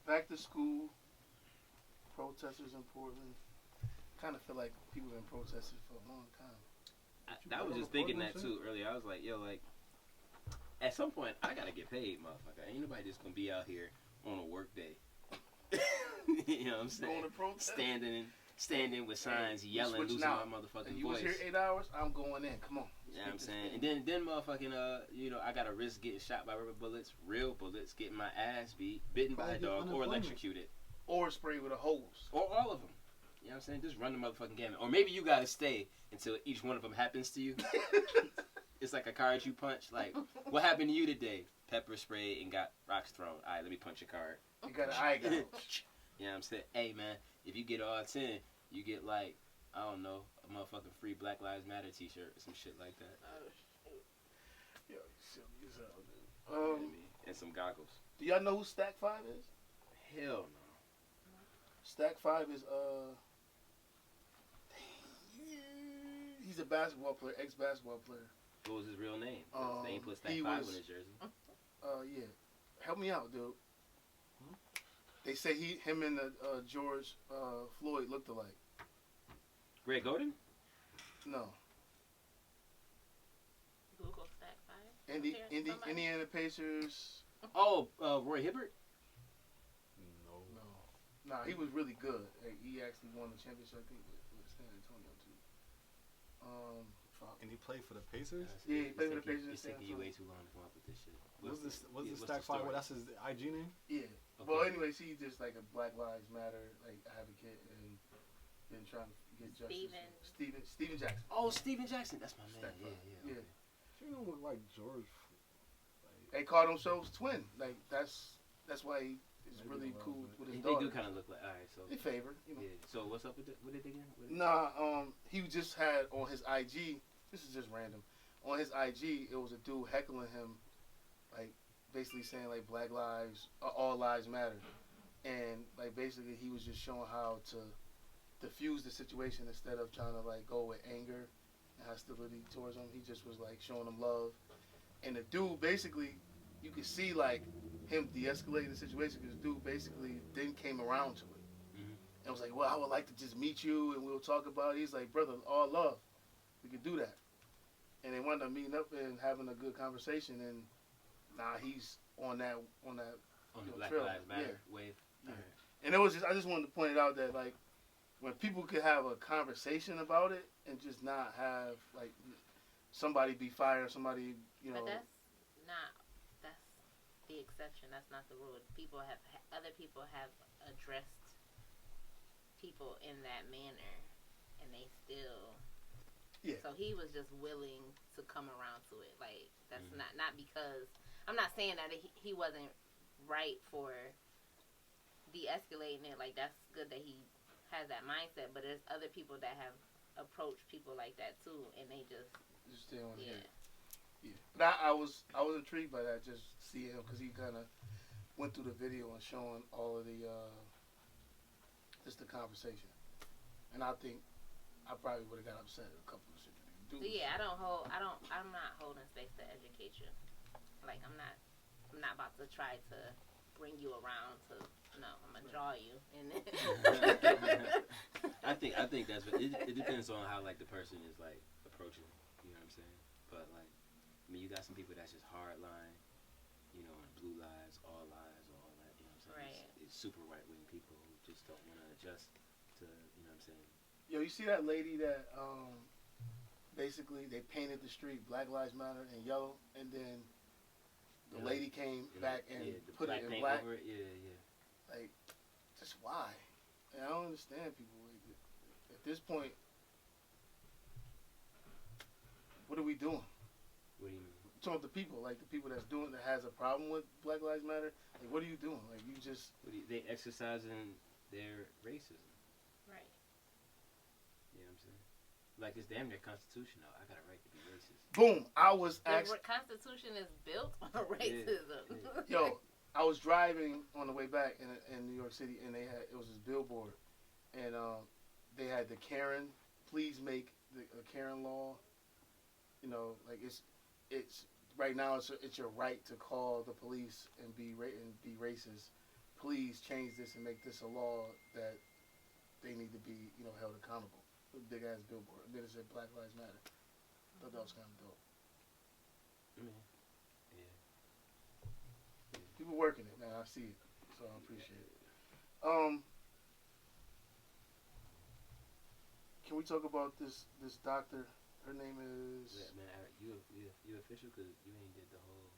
back to school protesters in Portland. Kind of feel like people have been protesting for a long time. I was just thinking that too earlier. I was like, yo, like, at some point, I gotta get paid, motherfucker. Ain't nobody just gonna be out here on a work day. You know what I'm saying? Standing with signs, yelling, losing my motherfucking voice. You was here 8 hours, I'm going in. Come on. You know what I'm saying? And then motherfucking, you know, I gotta risk getting shot by rubber bullets, real bullets, getting my ass beat, bitten by a dog, or electrocuted. Or sprayed with a hose. Or all of them. You know what I'm saying? Just run the motherfucking gamut. Or maybe you gotta stay until each one of them happens to you. It's like a card you punch. Like, what happened to you today? Pepper sprayed and got rocks thrown. All right, let me punch your card. You got an eye gouge. You know what I'm saying? Hey, man, if you get all 10, you get, like, I don't know, a motherfucking free Black Lives Matter t-shirt or some shit like that. Yo, you silly as hell, dude. And some goggles. Do y'all know who Stack 5 is? Hell no. Stack 5 is, he's a basketball player, ex-basketball player. What was his real name? They ain't put Stack 5 on his jersey. Yeah. Help me out, dude. They say him and George Floyd looked alike. Greg Oden? No. Google Stack 5. Indiana Pacers. Oh, Roy Hibbert? No. Nah, he was really good. He actually won the championship, I think, with San Antonio, too. And he played for the Pacers? Yeah, he played for the Pacers. It's taking you way too long to come up with this shit. What's the Stack 5? That's his IG name? Yeah. Okay. Well, anyway, he's just like a Black Lives Matter like advocate and been trying to get justice. Steven Jackson. Oh, Steven Jackson. That's my man. Yeah. You don't look like George. They call themselves twin. Like that's why he is really cool with his daughter. They do kind of look like. All right, so they favor. You know. Yeah. So what's up with it? What did they again? Nah. He just had on his IG. This is just random. On his IG, it was a dude heckling him, like basically saying like Black lives, all lives matter, and like basically he was just showing how to diffuse the situation instead of trying to like go with anger and hostility towards him. He just was like showing him love, and the dude basically, you could see like him de-escalating the situation because the dude basically then came around to it, and was like, well, I would like to just meet you and we'll talk about it. He's like, brother, all love. We could do that. And they wound up meeting up and having a good conversation, and he's on the Black trail. Lives Matter wave. Yeah. Right. And it was I just wanted to point it out that like when people could have a conversation about it and just not have like somebody be fired, somebody But that's the exception. That's not the rule. Other people have addressed people in that manner, and they still. Yeah. So he was just willing to come around to it. Like that's not because I'm not saying that he wasn't right for de-escalating it. Like that's good that he has that mindset. But there's other people that have approached people like that too, and they just stay on here. Yeah. But I was intrigued by that. Just seeing him because he kind of went through the video and showing all of the just the conversation, and I think. I probably would have got upset at a couple of shit. So yeah, I'm not holding space to educate you. Like I'm not about to try to bring you around to. No, I'm gonna draw you. And I think that's it depends on how like the person is like approaching. You know what I'm saying? But like, I mean, you got some people that's just hard line. You know, blue lives, all lives, all that. You know what I'm saying? Right. It's super right wing people who just don't want to adjust to. You know what I'm saying? Yo, you see that lady that basically they painted the street Black Lives Matter in yellow, and then the lady came back and put it in black. Over it. Yeah. Like, just why? And I don't understand people. Like, at this point, what are we doing? What do you mean? Talking about the people, like the people that has a problem with Black Lives Matter. Like, what are you doing? Like, you just they exercising their racism. Right. You know what I'm saying? Like, it's damn near constitutional. I got a right to be racist. Boom! I was asked. The Constitution is built on racism. Yeah. Yo, I was driving on the way back in New York City, and it was this billboard, and they had the Karen. Please make the Karen law. You know, like it's right now. It's your right to call the police and be racist, please change this and make this a law that they need to be, held accountable. With a big ass billboard. Then it said Black Lives Matter. I thought that was kind of dope. Yeah. People working it, man. I see it, so I appreciate it. Can we talk about this doctor? Her name is. Yeah, man, you official because you ain't did the whole.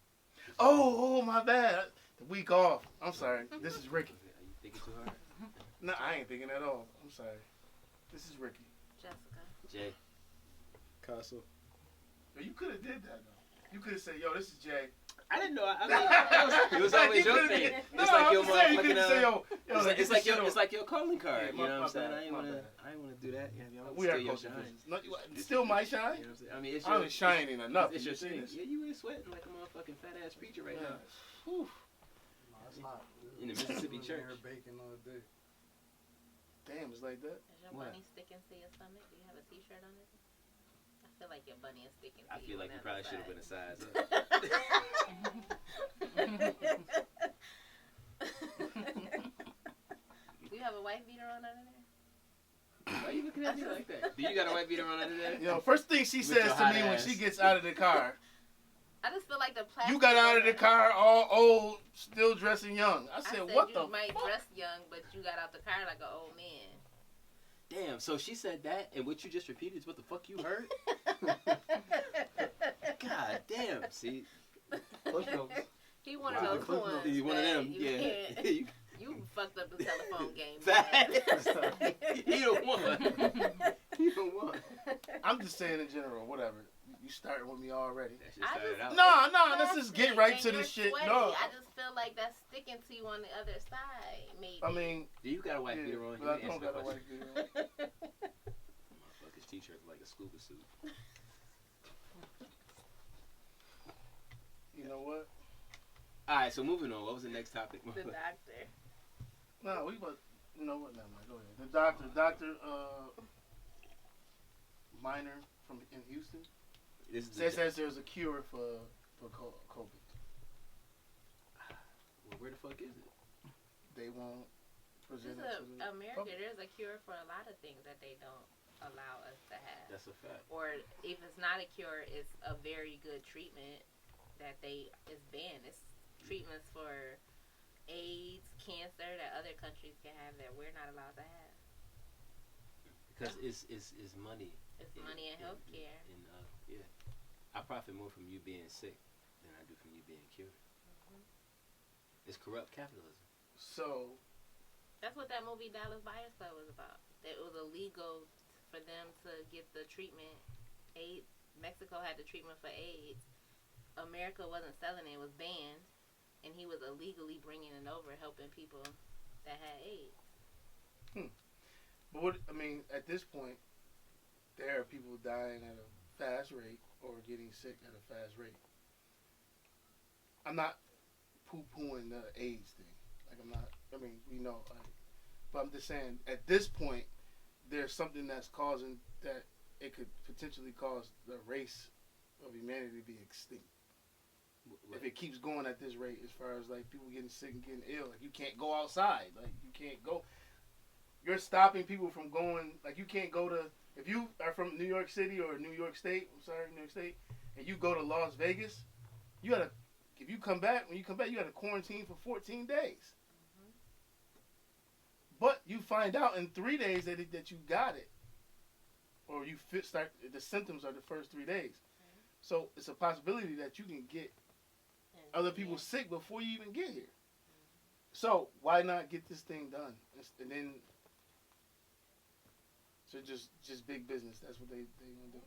Oh, my bad. The week off. I'm sorry. This is Ricky. Are you thinking too hard? No, I ain't thinking at all. I'm sorry. This is Ricky. Jessica. Jay. Castle. You could have did that though. You could have said, "Yo, this is Jay." I didn't know. I mean, it was always your thing. No, it's like your saying, you couldn't say, "Yo, it's like your calling card." Yeah, you know what I'm saying? bad, I ain't want to do that. Yeah, we are close. Still my shine. You know what I'm saying? I mean, I'm shining enough. It's your thing. Yeah, you ain't sweating like a motherfucking fat ass preacher right now. Whew. No, it's hot. In the Mississippi church. Baking all day. Damn, it's like that. Is your bunny sticking to your stomach? Do you have a t-shirt on it? I feel like your bunny is sticking to I feel like you probably should have been a size up. Do you have a white beater on under there? Why are you looking at me like that? Do you got a white beater on under there? First thing she says to me when she gets out of the car. I just feel like the plastic. You got out of the car all old, still dressing young. I said what the fuck? You might dress young, but you got out the car like an old man. Damn, so she said that, and what you just repeated is what the fuck you heard? God damn, see? He one of those ones. He's one of them, yeah. You fucked up the telephone game. He the one. He the one. I'm just saying in general, whatever. You started with me already. No, let's just get right to this shit. Sweaty. No. I just feel like that's sticking to you on the other side, maybe. I mean, do you got a white beater on? I don't got a white beater on. Motherfucker's t-shirt like a scuba suit. You know what? Alright, so moving on. What was the next topic? The doctor. No, you know what? Never mind. Go ahead. The doctor, minor in Houston. Says there's a cure for COVID. Well, where the fuck is it? They won't present it to the America, public. there's a cure for a lot of things that they don't allow us to have. That's a fact. Or if it's not a cure, it's a very good treatment that is banned. It's treatments for AIDS, cancer that other countries can have that we're not allowed to have. Because it's money. It's money and healthcare. Yeah. I profit more from you being sick than I do from you being cured. Mm-hmm. It's corrupt capitalism. So that's what that movie Dallas Buyers Club was about. That it was illegal for them to get the treatment. AIDS. Mexico had the treatment for AIDS. America wasn't selling it. It was banned. And he was illegally bringing it over, helping people that had AIDS. But at this point, there are people dying at a fast rate or getting sick at a fast rate. I'm not poo-pooing the AIDS thing. We know. But I'm just saying, at this point, there's something that's causing that it could potentially cause the race of humanity to be extinct. If it keeps going at this rate, as far as people getting sick and getting ill, you can't go outside. You can't go. You're stopping people from going. You can't go to. If you are from New York City or New York State, and you go to Las Vegas, you gotta. If you come back, you gotta quarantine for 14 days. Mm-hmm. But you find out in 3 days that you got it, or the symptoms are the first 3 days. Mm-hmm. So it's a possibility that you can get other people sick before you even get here. Mm-hmm. So why not get this thing done? And then, so just big business. That's what they want to do.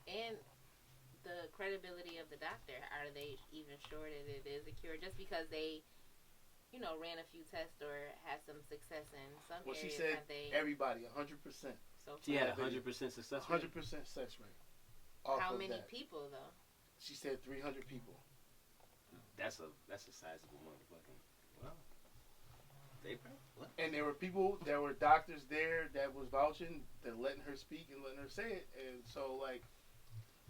And the credibility of the doctor. Are they even sure that it is a cure? Just because they, ran a few tests or had some success in some areas. She said everybody, 100%. So she had 100% success rate? 100% success rate. How many people, though? She said 300 people. That's a sizable motherfucking. Wow. What? And there were doctors there that was vouching, that letting her speak and letting her say it. And so,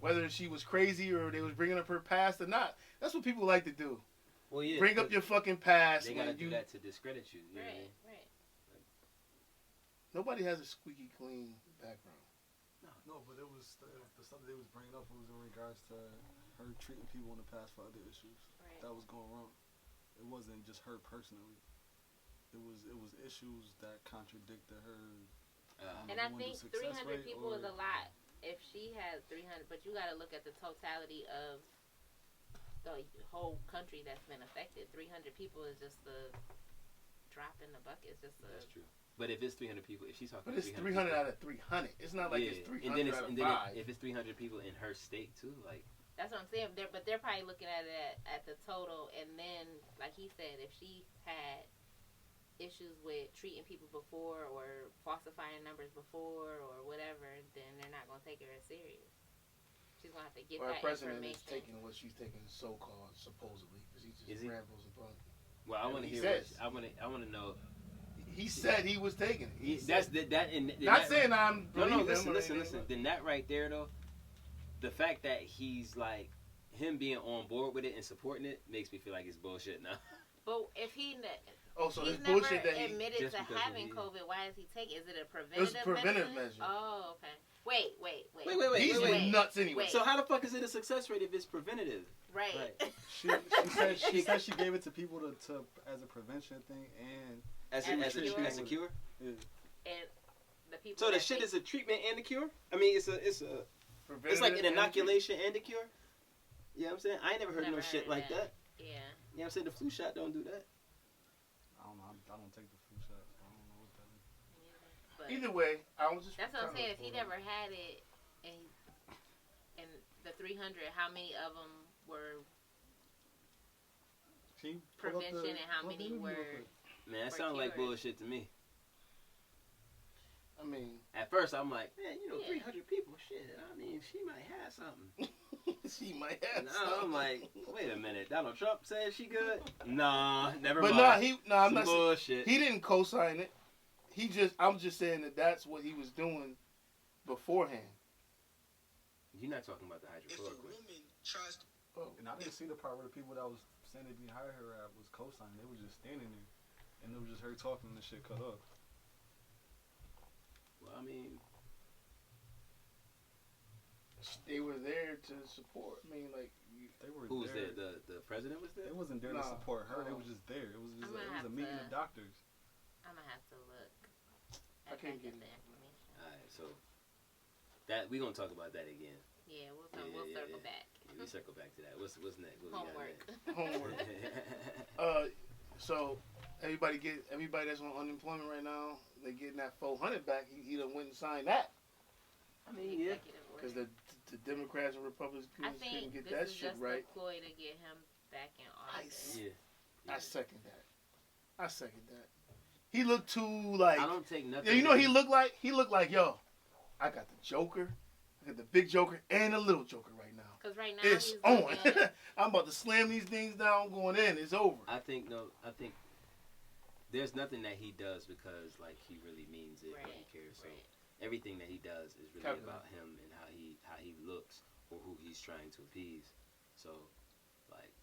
whether she was crazy or they was bringing up her past or not, that's what people like to do. Well, yeah. Bring up your fucking past. They gotta do that to discredit you. You know what I mean? Right. Nobody has a squeaky clean background. No, but it was the stuff they was bringing up was in regards to her treating people in the past for other issues that was going wrong. It wasn't just her personally. It was issues that contradicted her. And I think 300 people is a lot. If she has 300, but you got to look at the totality of the whole country that's been affected. 300 people is just a drop in the bucket. It's just That's true. But if it's 300 people, if she's talking, but it's 300 out of 300. It's not like it's 300 out of 5. If it's 300 people in her state too, like that's what I'm saying. But they're probably looking at it at the total, and then like he said, if she had issues with treating people before or falsifying numbers before or whatever, then they're not gonna take her as serious. She's gonna have to get that president information. is taking what she's taking, so-called, supposedly, because he just rambles and talks. Well, I want to hear. I want to know. He said he was taking it. Not saying I'm. No, listen. Then that right there, though, the fact that he's like him being on board with it and supporting it makes me feel like it's bullshit now. But if he so he's it's never bullshit that admitted to having COVID, why is he taking? Is it a It's a preventive measure. Oh, okay. Wait. He's nuts anyway. So how the fuck is it a success rate if it's preventative? Right. She said she gave it to people to as a prevention thing and as a cure. Yeah. And the people. So the shit is a treatment and a cure. I mean, it's like an inoculation and a cure. You know what I'm saying? I ain't never heard no shit like that. Yeah. You know what I'm saying? The flu shot don't do that. I don't know. I don't take the flu shot. So I don't know what that is. But either way, I was just. That's what I'm saying. If he never had it, and the 300, how many of them were prevention, and how many were? Man, that sounds like bullshit to me. I mean, at first I'm like, man, 300 people, shit. I mean, she might have something. She might have now something. I'm like, wait a minute, Donald Trump said she good? Nah, never but mind. I'm not bullshit. He didn't co-sign it. I'm just saying that's what he was doing beforehand. You're not talking about the hydrochloroquine. And I didn't see the part where the people that was standing behind her was co-signing. They were just standing there. And it was just her talking and the shit cut off. Well, I mean, they were there to support. I mean, like they were. Who was there? The president was there. They wasn't there to support her. They was just there. It was a meeting of doctors. I'm gonna have to look. I can't get the information. All right, so that we gonna talk about that again. Yeah, we'll circle back. Yeah, we circle back to that. What's next? What Homework. So everybody that's on unemployment right now, they getting that 400 back. He done went and signed that. I mean, yeah, because the Democrats and Republicans couldn't get that shit right. I think this is just a ploy to get him back in office. Yeah. I second that. He looked too like. I don't take nothing. Yeah, you know what he looked like? He looked like, yo, I got the Joker, I got the big Joker and the little Joker right now. Because right now it's on. I'm about to slam these things down, going in. It's over. I think there's nothing that he does because like he really means it or he cares. So everything that he does is really about him and how he looks or who he's trying to appease. So like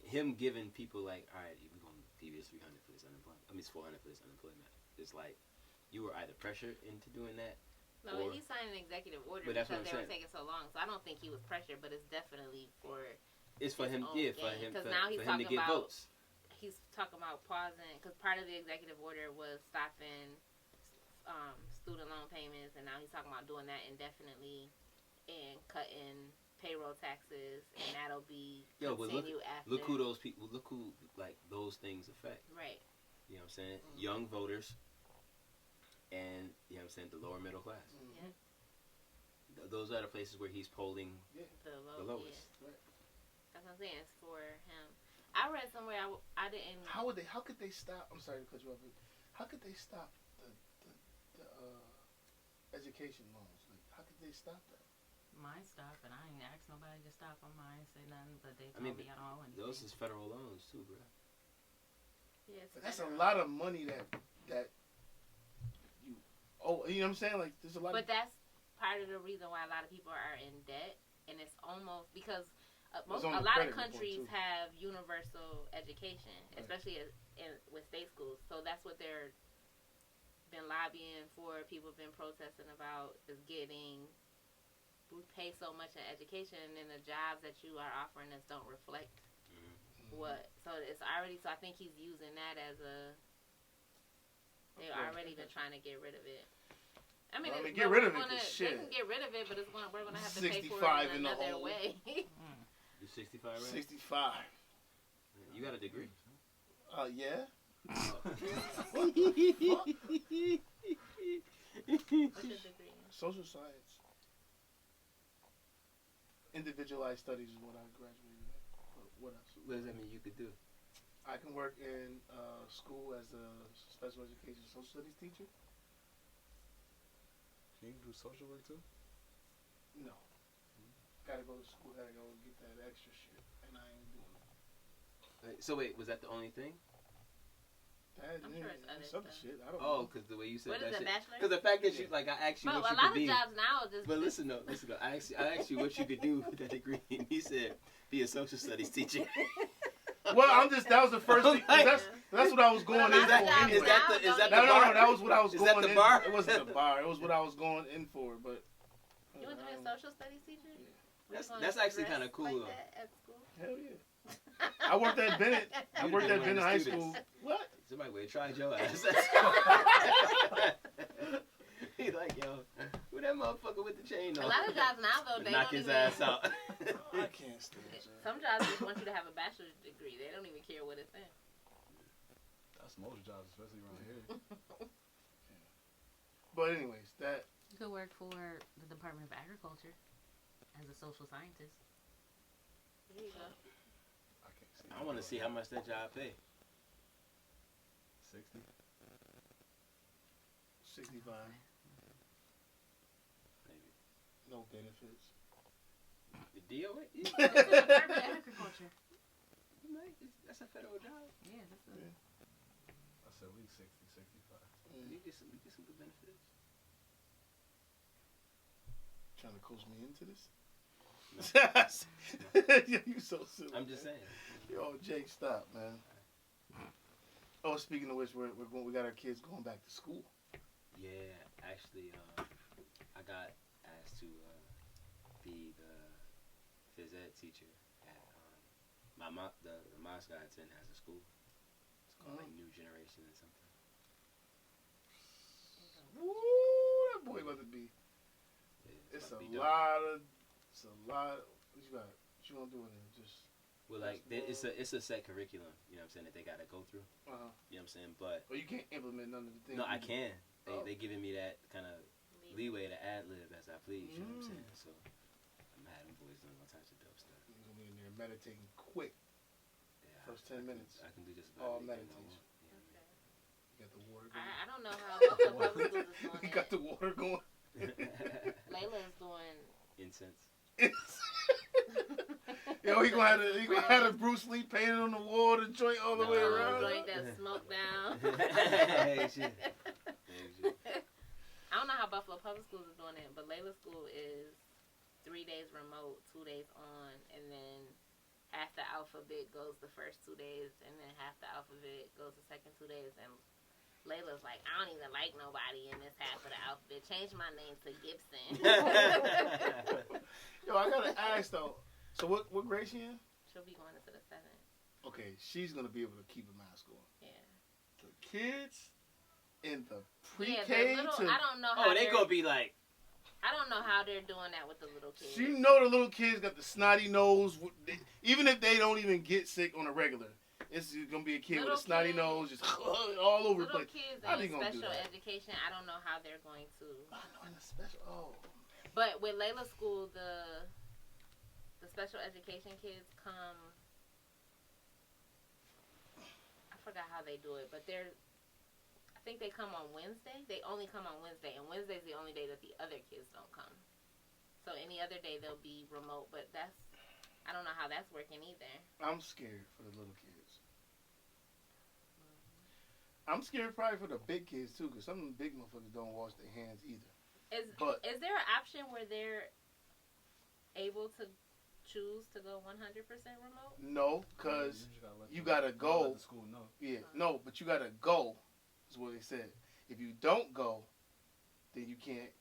him giving people like, all right, we're gonna give you 300 for this unemployment. I mean, it's 400 for this unemployment. It's like you were either pressured into doing that. No, he signed an executive order because they were taking so long. So I don't think he was pressured, but it's definitely for. It's for him, for him. Because now he's talking about votes. He's talking about pausing because part of the executive order was stopping student loan payments, and now he's talking about doing that indefinitely and cutting payroll taxes, and that'll be continue after. Look who those people. Look who like those things affect. Right. You know what I'm saying? Mm-hmm. Young voters. And, you know what I'm saying, the lower middle class. Mm-hmm. Those are the places where he's polling the lowest. Yeah. Right. That's what I'm saying. It's for him. I read somewhere, I didn't... How could they stop... I'm sorry to cut you off. How could they stop the education loans? Like, how could they stop that? Mine stopped, and I ain't asked nobody to stop on mine, say nothing, but they told me I don't owe anything. Those is federal loans, too, bro. Yeah, but that's a lot of money that you owe. You know what I'm saying? Like, there's a lot. But that's part of the reason why a lot of people are in debt, and it's almost because a lot of countries have universal education, especially with state schools. So that's what they're been lobbying for. People have been protesting about is getting. We pay so much in education, and then the jobs that you are offering us don't reflect what. So it's already. So I think he's using that as a. They've already been trying to get rid of it. I mean, get rid of it. They can get rid of it, but we're gonna have to pay for it in another way. You're 65, right? 65. You got a degree? Yeah. What's your degree? Social science. Individualized studies is what I graduated in. What else? What does that mean you could do? I can work in school as a special education social studies teacher. Can you do social work too? No. Gotta go to school, gotta go get that extra shit, and I ain't doing it. So wait, was that the only thing? I'm sure it's other shit. I don't know. Because the way you said what that is shit. Bachelor? Because the fact that you, like, I asked you but what you could could be. But a lot of jobs now just. But listen though. I asked you what you could do with that degree, and he said be a social studies teacher. Well, that was the first thing. That's what I was going in for. Anyway. Is that the no, bar? No, that was what I was is going that the in. Bar? It wasn't the bar. It was what I was going in for. But you want to be a social studies teacher? Yeah. That's actually kind of cool. Like that at school? Hell yeah. I worked at Bennett. I worked at Bennett High School. What? Somebody would have tried your ass. He's like, yo, who that motherfucker with the chain on? A lot of jobs now, though, they knock don't his even, ass out. I can't stand it. Some jobs just want you to have a bachelor's degree. They don't even care what it's in. That's most jobs, especially around here. Yeah. But anyways, that... You could work for the Department of Agriculture as a social scientist. There you go. I want to see how much that job pay. 60. 65. Maybe. No benefits. The DOA? It's the Department of Agriculture. That's a federal job. Yeah, that's a... Yeah. I said at least 60, 65. You get some good benefits. Trying to coach me into this? No. You so silly. I'm just saying. Yo, Jake, stop, man. Oh, speaking of which, we got our kids going back to school. Yeah, actually, I got asked to be the phys ed teacher at the mosque I attend has a school. It's called like New Generation or something. Woo, that boy about to be. Yeah, It's a dope. lot. What you gonna do with it? Just. Well, like it's a set curriculum. You know what I'm saying that they gotta go through. You know what I'm saying, but. Well, you can't implement none of the things. No, I can. They giving me that kind of leeway to ad lib as I please. You know what I'm saying? So I'm having boys doing all types of dope stuff. You're gonna be in there meditating quick. Yeah, First 10 minutes. I can do just about all meditation. Yeah, You got the water going. I don't know how Buffalo Public Schools is doing You it. got the water going. Layla is doing... Incense. Yo, he gonna have the Bruce Lee painted on the wall, the joint all the way around. Joint that smoke down. Hey, shit. I don't know how Buffalo Public Schools is doing it, but Layla's school is 3 days remote, 2 days on, and then half the alphabet goes the first 2 days, and then half the alphabet goes the second 2 days. And Layla's like, I don't even like nobody in this half of the alphabet. Change my name to Gibson. Yo, I gotta ask though. So what grade she in? She'll be going into the 7th. Okay, she's gonna be able to keep a mask on. Yeah. The kids in the Yeah, pre-K the little, to... I don't know how Oh, they gonna be like... I don't know how they're doing that with the little kids. She know the little kids got the snotty nose. Even if they don't even get sick on a regular, it's gonna be a kid Little with a snotty kids- nose just all over the Little place. kids How they in gonna do special that? education, I don't know how they're going to. Oh, no, in the special. Oh. But with Layla's school, the special education kids come. I forgot how they do it, but I think they come on Wednesday. They only come on Wednesday, and Wednesday's the only day that the other kids don't come. So any other day they'll be remote, but I don't know how that's working either. I'm scared for the little kids. I'm scared probably for the big kids too, because some of them big motherfuckers don't wash their hands either. Is there an option where they're able to choose to go 100% remote? No, because you gotta go. The school, no. Yeah, no, but you gotta go. Is what they said. If you don't go, then you can't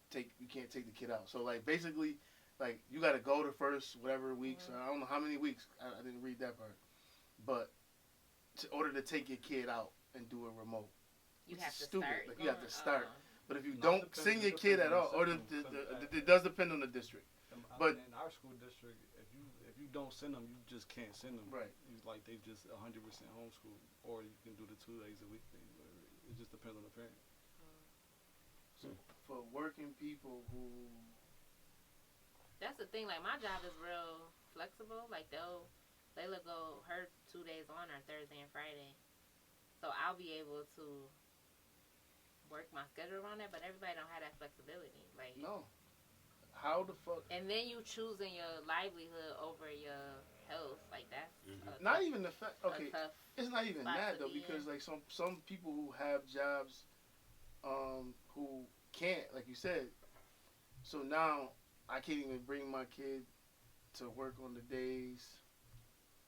take the kid out. So like basically, like you gotta go the first whatever weeks. I don't know how many weeks. I didn't read that part, but in order to take your kid out and do it remote, you have to stupid. start. Like you have to start. But if you don't send your kid at all, or it does depend on the district. But in our school district, if you don't send them, you just can't send them. Right. It's like they just 100% homeschool, or you can do the 2 days a week thing. Whatever. It just depends on the parent. So for working people who, that's the thing. Like my job is real flexible. Like they'll go her 2 days on are Thursday and Friday, so I'll be able to work my schedule around that. But everybody don't have that flexibility. Like no. How the fuck? And then you choosing your livelihood over your health, like that's not even the fact. Okay, it's not even that though, be because like some people who have jobs, who can't, like you said. So now I can't even bring my kid to work on the days.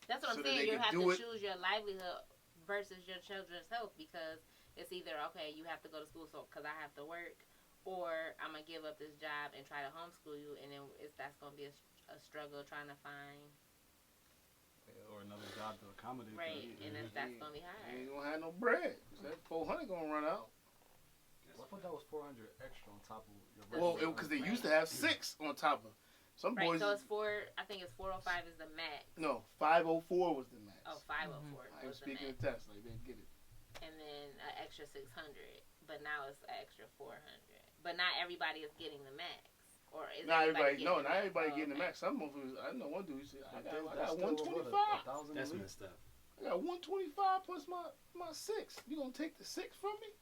That's what I'm saying. You have to choose your livelihood versus your children's health, because it's either okay, you have to go to school, so because I have to work. Or I'm going to give up this job and try to homeschool you, and then that's going to be a struggle trying to find. Or another job to accommodate. Right, and that's going to be hard. You ain't going to have no bread. That 400 going to run out. I thought that was 400 extra on top of your regular. Well, because they used to have 6 on top of. Some boys. So it's 4, I think it's 405 is the max. No, 504 was the max. Oh, 504 I was speaking of tests, like they get it. And then an extra 600, but now it's an extra 400. But not everybody is getting the max. Or is not everybody getting not everybody getting the max. Some of us, I know one dude said, I got 125. That's messed up. I got 125 plus my 6. You gonna take the 6 from me?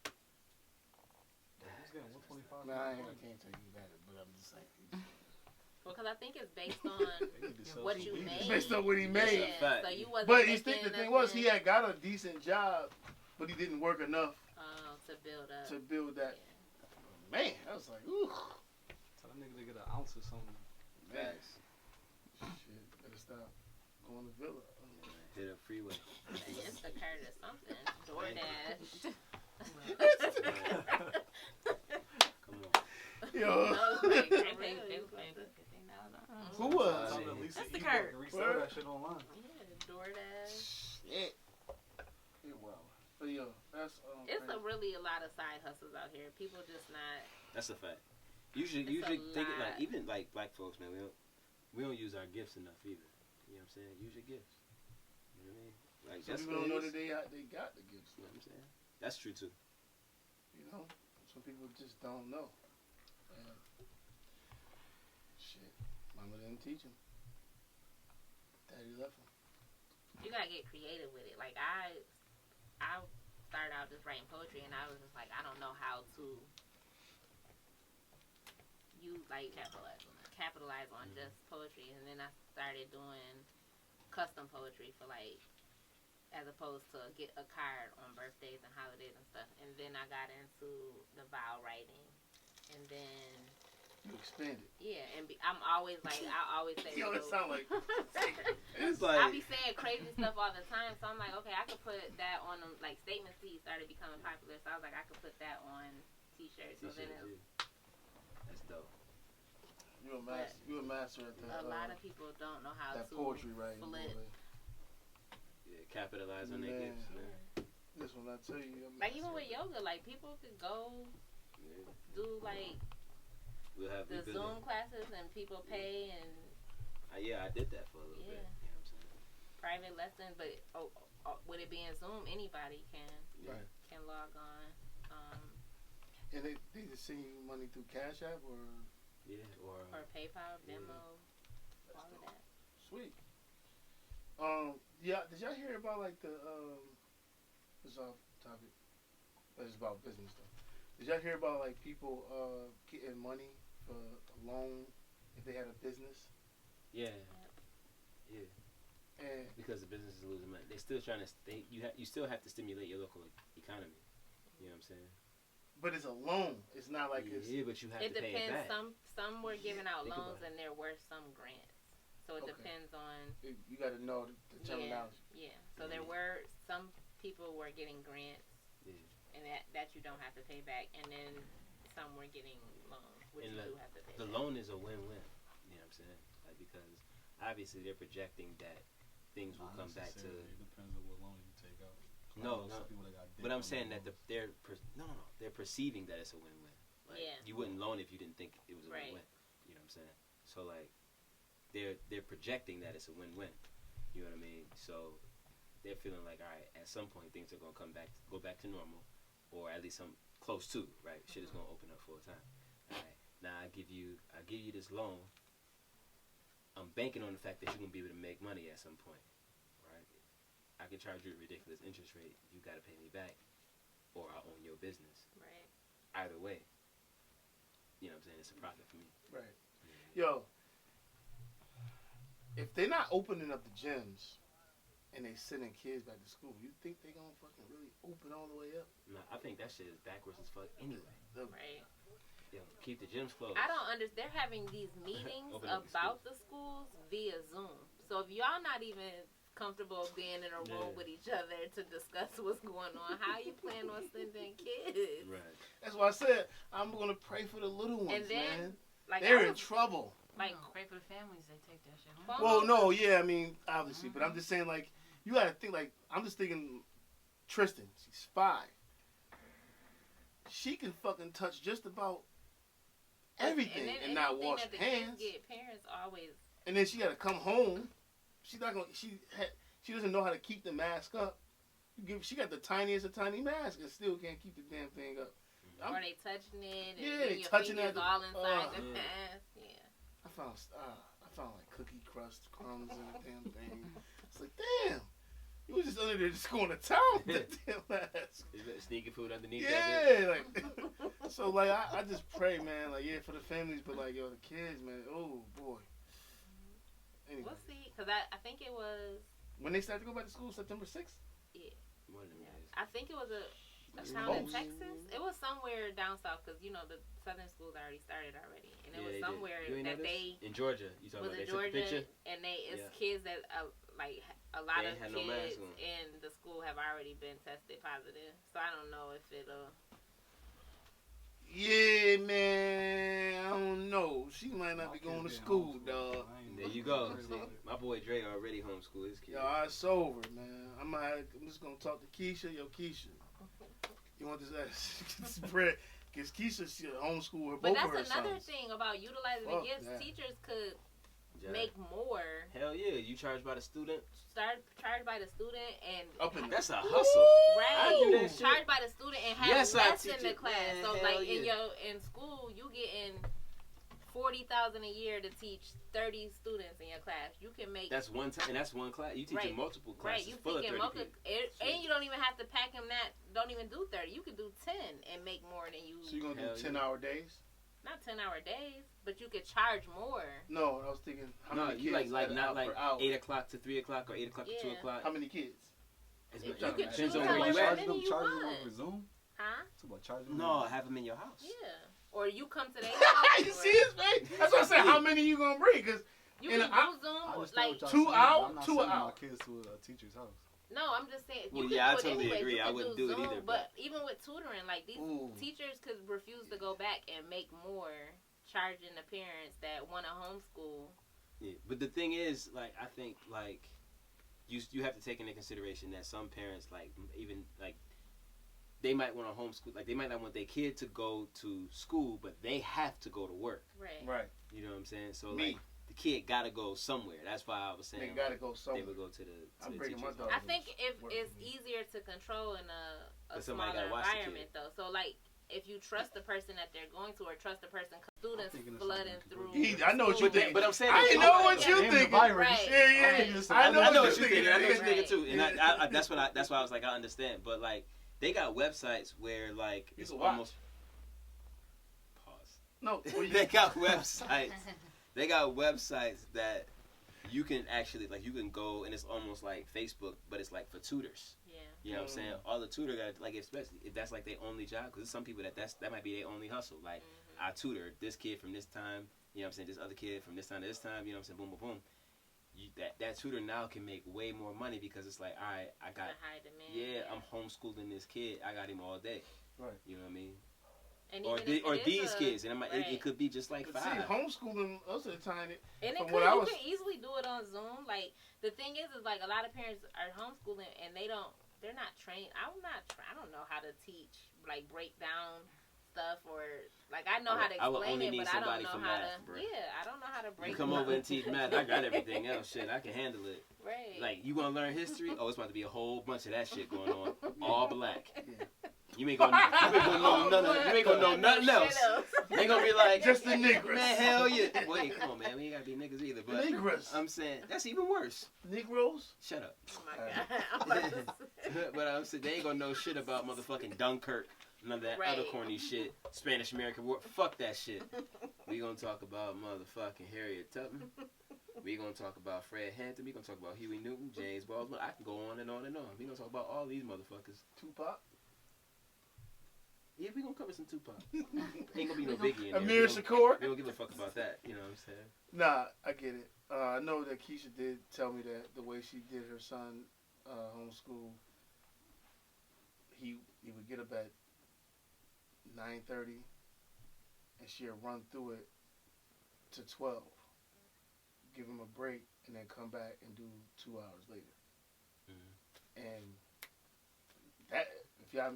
Who's getting 125? Nah, I can't tell you that, but I'm just saying. Well, because I think it's based on what you made. It's based on what he made. Yeah, so you wasn't. But the thing was, he had got a decent job, but he didn't work enough to build up. To build that. Yeah. Man, I was like, ooh. Tell that nigga to get an ounce or something. Nice. Shit, better stop going to Villa. Hit up freeway. Instacart or something. DoorDash. Come on. Yo. Who was? Instacart. Resell that shit online. Yeah, DoorDash. Shit. Wow. But yo, that's it's a lot of side hustles out here. People just not. That's a fact. Usually think it like even like black folks, man. We don't use our gifts enough either. You know what I'm saying? Use your gifts. You know what I mean? Like some people don't know that they got the gifts. You know what I'm saying? That's true too. You know, some people just don't know. And shit, mama didn't teach them. Daddy left them. You gotta get creative with it. Like I started out just writing poetry, and I was just like, I don't know how to use like capitalize on just poetry, and then I started doing custom poetry for like, as opposed to get a card on birthdays and holidays and stuff. And then I got into the vowel writing, and then you expanded. Yeah, and I'm always like, I always say, yo, it sound like it's like I be saying crazy stuff all the time. So I'm like, okay, I could put that on them. Like Statement Tees started becoming popular, so I was like, I could put that on T-shirts. So then that's dope. You a master at that. A lot of people don't know how that to poetry writing. Yeah, capitalize on their gifts, man. This one I tell you. Like even with yoga, like people could go do like. We'll have the Zoom classes and people pay and. I did that for a little bit. You know what I'm saying? Private lessons, but with it being Zoom, anybody can log on. And they just send you money through Cash App or. Yeah, or PayPal, Venmo, all of that. Sweet. Yeah. Did y'all hear about like the this is off topic, but it's about business stuff. Did y'all hear about like people getting money for a loan if they had a business? Yeah. And because the business is losing money, they're still trying to. You still have to stimulate your local economy. You know what I'm saying? But it's a loan. It's not like but you have to pay it back. It depends. Some were giving out loans and they're worth some grants. So So it depends on. You got to know the terminology. Yeah. So there were some people were getting grants, and that you don't have to pay back, and then some were getting loans, which you do have to pay. The loan is a win-win. You know what I'm saying? Like, because obviously they're projecting that things will come back to. It depends on what loan you take out. No. But I'm saying that they're perceiving that it's a win-win. Like, you wouldn't loan if you didn't think it was a win-win. You know what I'm saying? So like, they're projecting that it's a win-win. You know what I mean? So they're feeling like, all right, at some point things are gonna go back to normal, or at least some close to, right? Shit is gonna open up full time. All right, now I give you this loan. I'm banking on the fact that you're gonna be able to make money at some point, right? I can charge you a ridiculous interest rate. You gotta pay me back, or I own your business. Right. Either way, you know what I'm saying? It's a profit for me. Right. Yo, if they're not opening up the gyms and they sending kids back to school, you think they gonna fucking really open all the way up? No, I think that shit is backwards as fuck anyway. Right. Yo, keep the gyms closed. I don't understand. They're having these meetings about the schools via Zoom. So if y'all not even comfortable being in a room with each other to discuss what's going on, how you plan on sending kids? Right. That's why I said I'm gonna pray for the little ones, and then, man. Like, they're in trouble. Like, pray for the families. They take that shit home. Well, no, yeah, I mean, obviously, but I'm just saying, like, you gotta think, like, I'm just thinking, Tristan, she's 5. She can fucking touch just about everything and not wash hands. Parents always. And then she gotta come home. She's not gonna. She doesn't know how to keep the mask up. She got the tiniest of tiny mask and still can't keep the damn thing up. Or they touching it. And they your touching it all inside the mask. Yeah. I found like cookie crust crumbs in the damn thing. It's like, damn. You was just under there just going to town with the damn mask. Sneaking food underneath that. Yeah, like. So like I just pray, man. Like for the families, but like the kids, man. Oh boy. Anyway. We'll see, cause I think it was when they started to go back to school, September 6th. Yeah. More than that. I think it was a town in Texas. It was somewhere down south, cause you know the southern schools already started already, and it was somewhere that they in Georgia. You talking was about in Georgia, and it's kids that like a lot of kids in the school have already been tested positive. So I don't know if it'll. Yeah, man, I don't know. She might not be going to school, dog. There you go. My boy Dre already homeschooled his kids. Yo, it's over, man. I'm just gonna talk to Keisha. Yo, Keisha, you want this bread? Because Keisha, she homeschool her. But both of her that's another sons. thing about utilizing the gifts. Teachers could make more. Hell yeah, you charge by the student. Charged by the student and that's a hustle. Right. I do that shit. Charged by the student and have less in the class. Man, so like in school you getting $40,000 a year to teach 30 students in your class. You can make that's one time, and that's one class. You teaching multiple classes. Right. You full teaching of 30 and you don't even have to pack them that. Don't even do 30. You could do 10 and make more than you. So you gonna do 10-hour days? Not 10-hour days, but you could charge more. No, I was thinking how many you kids? like not like hour. 8 o'clock to 3 o'clock or 8 o'clock to 2 o'clock. How many kids? You could choose on how where you much at. money you Charging want. them for Zoom? Huh? It's about charging them. No, have them in your house. Yeah. Or you come to their house. You see his face? That's what I said. How many you gonna bring? Cause you can do Zoom like 2 hours. 2 hours. My kids to a teacher's house. No, I'm just saying. Well, You I can do it totally anyway. agree. You I wouldn't do it Zoom, either. But even with tutoring, like these teachers could refuse to go back and make more, charging the parents that want to homeschool. Yeah, but the thing is, like, I think like you have to take into consideration that some parents like even like they might want to homeschool. Like they might not want their kid to go to school, but they have to go to work. Right. You know what I'm saying? So like. The kid gotta go somewhere. That's why I was saying they gotta go somewhere. They would go to the. I'm bringing my dog. I think if it's easier to control in a smaller environment though. So like if you trust the person that they're going to, or trust the person, students flooding through. I know what you think, but I'm saying I know what you think. Right. I know what you think. I know what you think too, and I that's why I was like I understand, but like they got websites where like it's almost. Pause. No, they got websites. They got websites that you can actually, like, you can go, and it's almost like Facebook, but it's, like, for tutors. Yeah. You know what I'm saying? All the tutor got, like, especially if that's, like, their only job, because there's some people that might be their only hustle. Like, I tutor this kid from this time, you know what I'm saying, this other kid from this time to this time, you know what I'm saying, boom, boom, boom. that tutor now can make way more money because it's like, all right, I got, I'm homeschooling this kid. I got him all day. Right. You know what I mean? And or these kids, and it could be just like but 5. See, homeschooling most of the time. And you can easily do it on Zoom. Like the thing is like a lot of parents are homeschooling and they're not trained. I don't know how to teach, like break down stuff, or like I know how to explain it, but I don't know how to. Bro. Yeah, I don't know how to break. You come over and teach math. I got everything else. Shit, I can handle it. Right. Like you gonna learn history? Oh, it's about to be a whole bunch of that shit going on, all black. Yeah. You ain't gonna know nothing else. They gonna be like just the niggas. Man, hell yeah. Wait, come on, man. We ain't gotta be niggas either. But niggas. I'm saying that's even worse. Negroes. Shut up. Oh my god. But I'm saying they ain't gonna know shit about motherfucking Dunkirk. None of that other corny shit. Spanish American War. Fuck that shit. We gonna talk about motherfucking Harriet Tubman. We gonna talk about Fred Hampton. We gonna talk about Huey Newton, James Baldwin. I can go on and on and on. We gonna talk about all these motherfuckers. Tupac. Yeah, we gonna cover some Tupac. Ain't gonna be no Biggie in there. Amir Shakur. We don't give a fuck about that. You know what I'm saying? Nah, I get it. I know that Keisha did tell me that the way she did her son homeschool, he would get up at 9:30, and she'd run through it to 12, give him a break, and then come back and do 2 hours later. Mm-hmm. And that, if y'all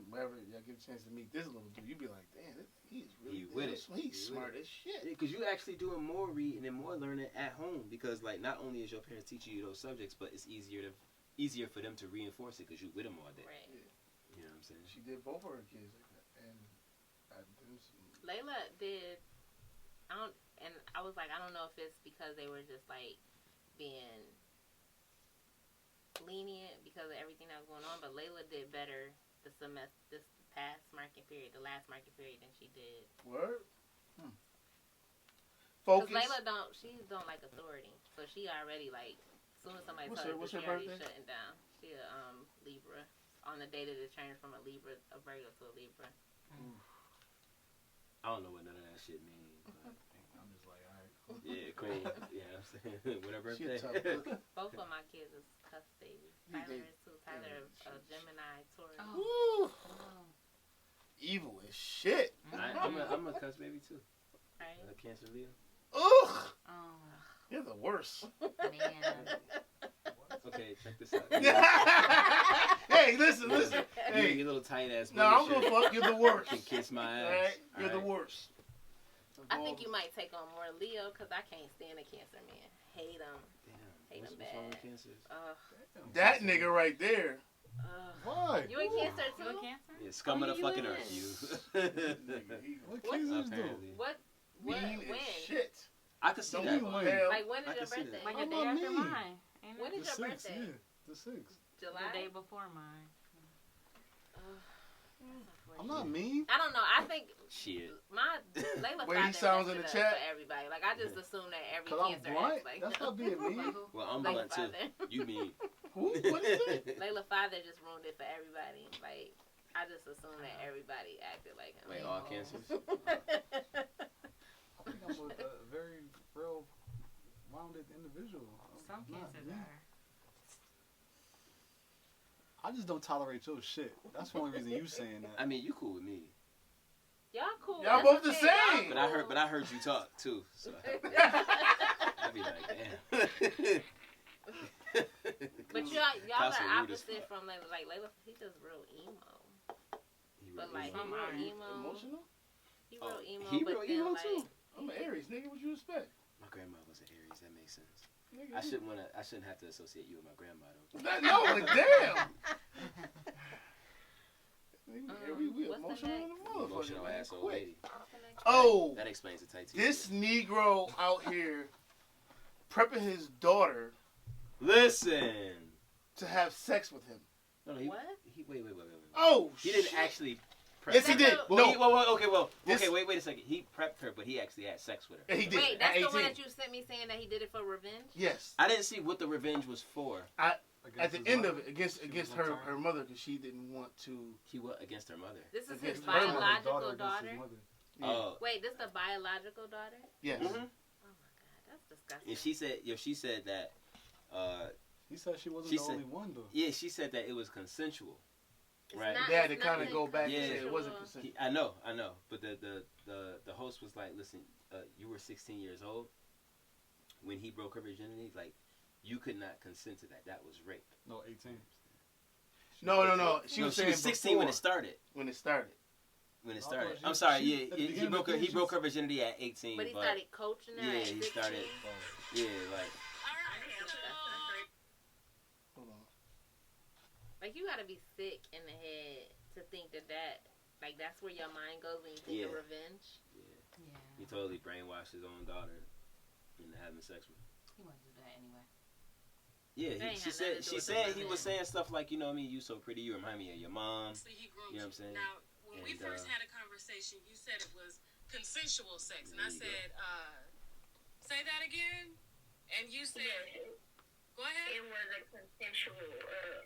get a chance to meet this little dude, you'd be like, damn, he's really he's smart as shit. Because you actually doing more reading and more learning at home. Because like not only is your parents teaching you those subjects, but it's easier for them to reinforce it because you with them all day. Right. Yeah. You know what I'm saying? She did both of her kids like that, and Layla did. I was like, I don't know if it's because they were just like being lenient because of everything that was going on, but Layla did better this past marking period, the last marking period, than she did. Word? Focus. Because Layla don't like authority, so she already like, as soon as somebody tells her, she already shutting down. She a Libra. On the day that it turned from a Virgo to a Libra. I don't know what none of that shit means. But I'm just like, all right, cool. Yeah, cool. Yeah, I'm saying whatever. Both of my kids is cuss babies. Tyler is too. Tyler a Gemini, Taurus. Oh. Evil as shit. I'm a cuss baby too. Right. A Cancer Leo. Ugh. Oh. You're the worst. Man. Okay, check this out. Hey, listen. Hey, you little tight ass. No, I'm gonna fuck. You're the worst. You can kiss my ass. Right? You're the worst. I think you might take on more Leo because I can't stand a Cancer man. Hate him. Damn. Hate him bad. What's wrong with Cancers? That nigga right there. Why? You a Cancer too? You a Cancer? Yeah, scum of the fucking earth, you. What Cancers do? What? Mean when? Shit. I could see that. Like when is your birthday? Like a day after mine. When is your birthday? Yeah, the 6th. July? The day before mine. I'm not mean. I don't know. I think shit. My Layla he sounds in the chat for everybody. Like I just assume that every Cancer acts like that's not being mean. Well, I'm blunt too. You mean? Who? What is it? Layla father just ruined it for everybody. Like I just assume that everybody acted like him. Wait, all Cancers? I think I'm a very real rounded individual. Some Cancers are. I just don't tolerate your shit. That's the only reason you saying that. I mean, you cool with me. Y'all cool. Y'all both the same. But I heard you talk too. So I'd be like, damn. But y'all are opposite from Layla. Like Layla, he just real emo. But like he real emo. Emotional? He real emo. He real emo like, too. I'm an Aries, nigga. What you expect? My grandma was an Aries. That makes sense. I shouldn't have to associate you with my grandma though. No, but damn. We emotional in the motherfucker. Emotional asshole lady. Oh, that explains the tight. This Negro out here prepping his daughter. Listen. To have sex with him. No, what? Wait. Oh, he didn't actually. Yes, he did. Wait a second. He prepped her, but he actually had sex with her. Yeah, he did. Wait, that's the one that you sent me saying that he did it for revenge? Yes. I didn't see what the revenge was for. At the end of it, against her mother, because she didn't want to. He was against her mother. This is his biological daughter? Yeah. Oh. Wait, this is the biological daughter? Yes. Mm-hmm. Oh my God, that's disgusting. And she said that He said she wasn't the only one, though. Yeah, she said that it was consensual. Right. They had to kind of go back and say it wasn't consensual. I know. But the host was like, listen, you were 16 years old when he broke her virginity. Like, you could not consent to that. That was rape. No, 18. No. She was 16 when it started. When it started. I'm sorry. Yeah, he broke her virginity at 18. But he started coaching her. Yeah, at 16. he started. Yeah, like. Hold on. Like, you gotta be sick in the head to think that like, that's where your mind goes when you think of revenge. Yeah. He totally brainwashed his own daughter into having sex with her. He wanted to do that anyway. Yeah, she said he was saying stuff like, you know what I mean, you so pretty, you remind me of your mom. You know what I'm saying? Now, when we first had a conversation, you said it was consensual sex, and I said, say that again, and you said, go ahead. It was a consensual,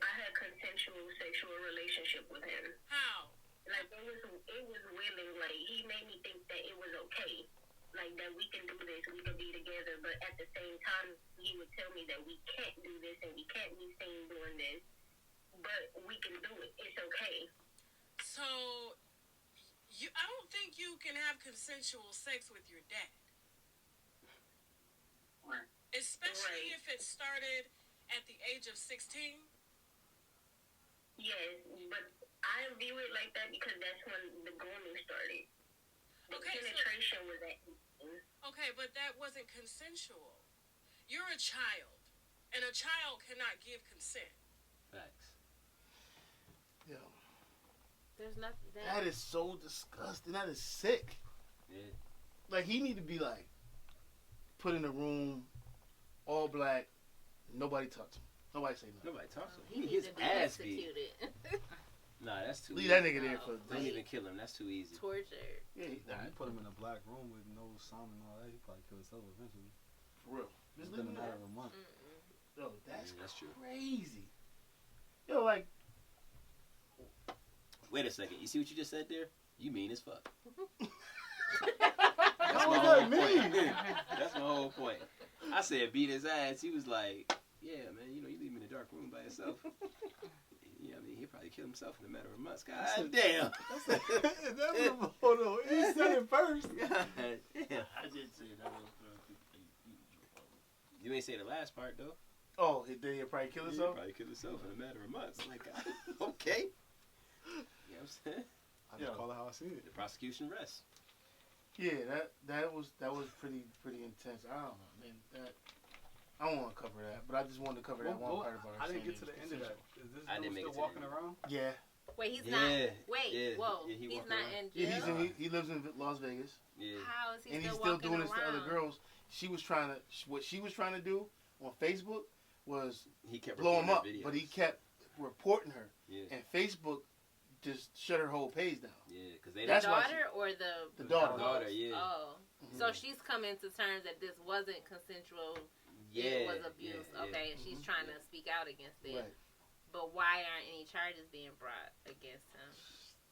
I had a consensual sexual relationship with him. How? Like, it was willing, like, he made me think that it was okay. Like, that we can do this, we can be together, but at the same time, he would tell me that we can't do this and we can't be seen doing this, but we can do it. It's okay. So, I don't think you can have consensual sex with your dad. Especially if it started at the age of 16. Yes, but I view it like that because that's when the grooming started. The penetration was at 18. Okay, but that wasn't consensual. You're a child, and a child cannot give consent. Facts. Yeah. There's nothing. That is so disgusting. That is sick. Yeah. Like, he need to be, like, put in a room, all black, nobody touch him. Nobody say nothing. Nobody talks to him. He His needs to be ass beat. executed. Nah, that's too Leave easy. that nigga there for Don't even kill him. That's too easy. Torture. Yeah, You put him in a black room with no sound and all that, he'd probably kill himself eventually. for real. It's been a matter of a month. Yo, that's true. crazy. Yo, like, Wait a second. You see what you just said there? You mean as fuck. how my does whole that mean? point. That's my whole point. I said beat his ass. He was like, yeah, man, you know, you leave him in a dark room by yourself. Yeah, I mean, he'll probably kill himself in a matter of months. God damn. Hold on. He said it first. God damn. I did say that was You ain't say the last part, though. Oh, then he'll probably kill He'll himself? probably kill himself in a matter of months. Like, okay. You know what I'm saying? I just call it how I see it. The prosecution rests. Yeah, that was pretty intense. I don't know, man. I don't want to cover that, but I just wanted to cover that one part about her. I didn't saying get to the end of that. Is this I didn't dude make still it to the walking end. around? Yeah. Wait, he's Yeah, not. Wait, yeah, whoa. yeah, he He's walking not around. in jail. Yeah, he lives in Las Vegas. Yeah. How is he And still he's still walking doing around? this to other girls. What she was trying to do on Facebook was He kept blow him reporting up, her videos. but he kept reporting her. Yeah. And Facebook just shut her whole page down. Yeah, because they The That's why daughter or the daughter. daughter, yeah. Oh, Mhm. so she's coming to terms that this wasn't consensual. Yeah. It was abuse. Yeah, Okay, yeah. and she's trying to speak out against it. Right. But why aren't any charges being brought against him?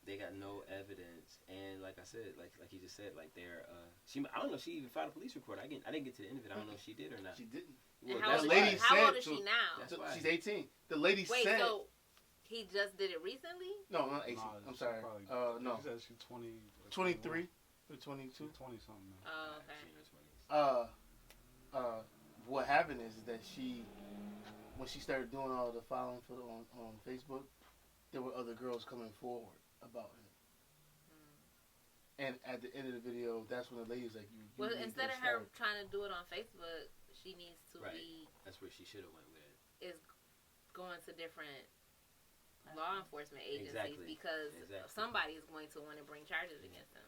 They got no evidence, and like I said, like you just said, like they're I don't know if she even filed a police report. I didn't get to the end of it. I don't know if she did or not. She didn't. Well, And how that's old, lady is, how old said is she to- now? That's why. She's 18. The lady Wait, said. so he just did it recently? No, not 18. Nah, I'm she's sorry. probably- No. She said she's 20. 23 or 22. 20 something. Man. Oh, okay. What happened is that when she started doing all the following on Facebook, there were other girls coming forward about him. And at the end of the video, that's when the lady's like, "You." Well, need to instead of her start. trying to do it on Facebook, she needs to Right. be That's where she should have went with it. is going to different law enforcement agencies Exactly. because Exactly. somebody is going to want to bring charges against them.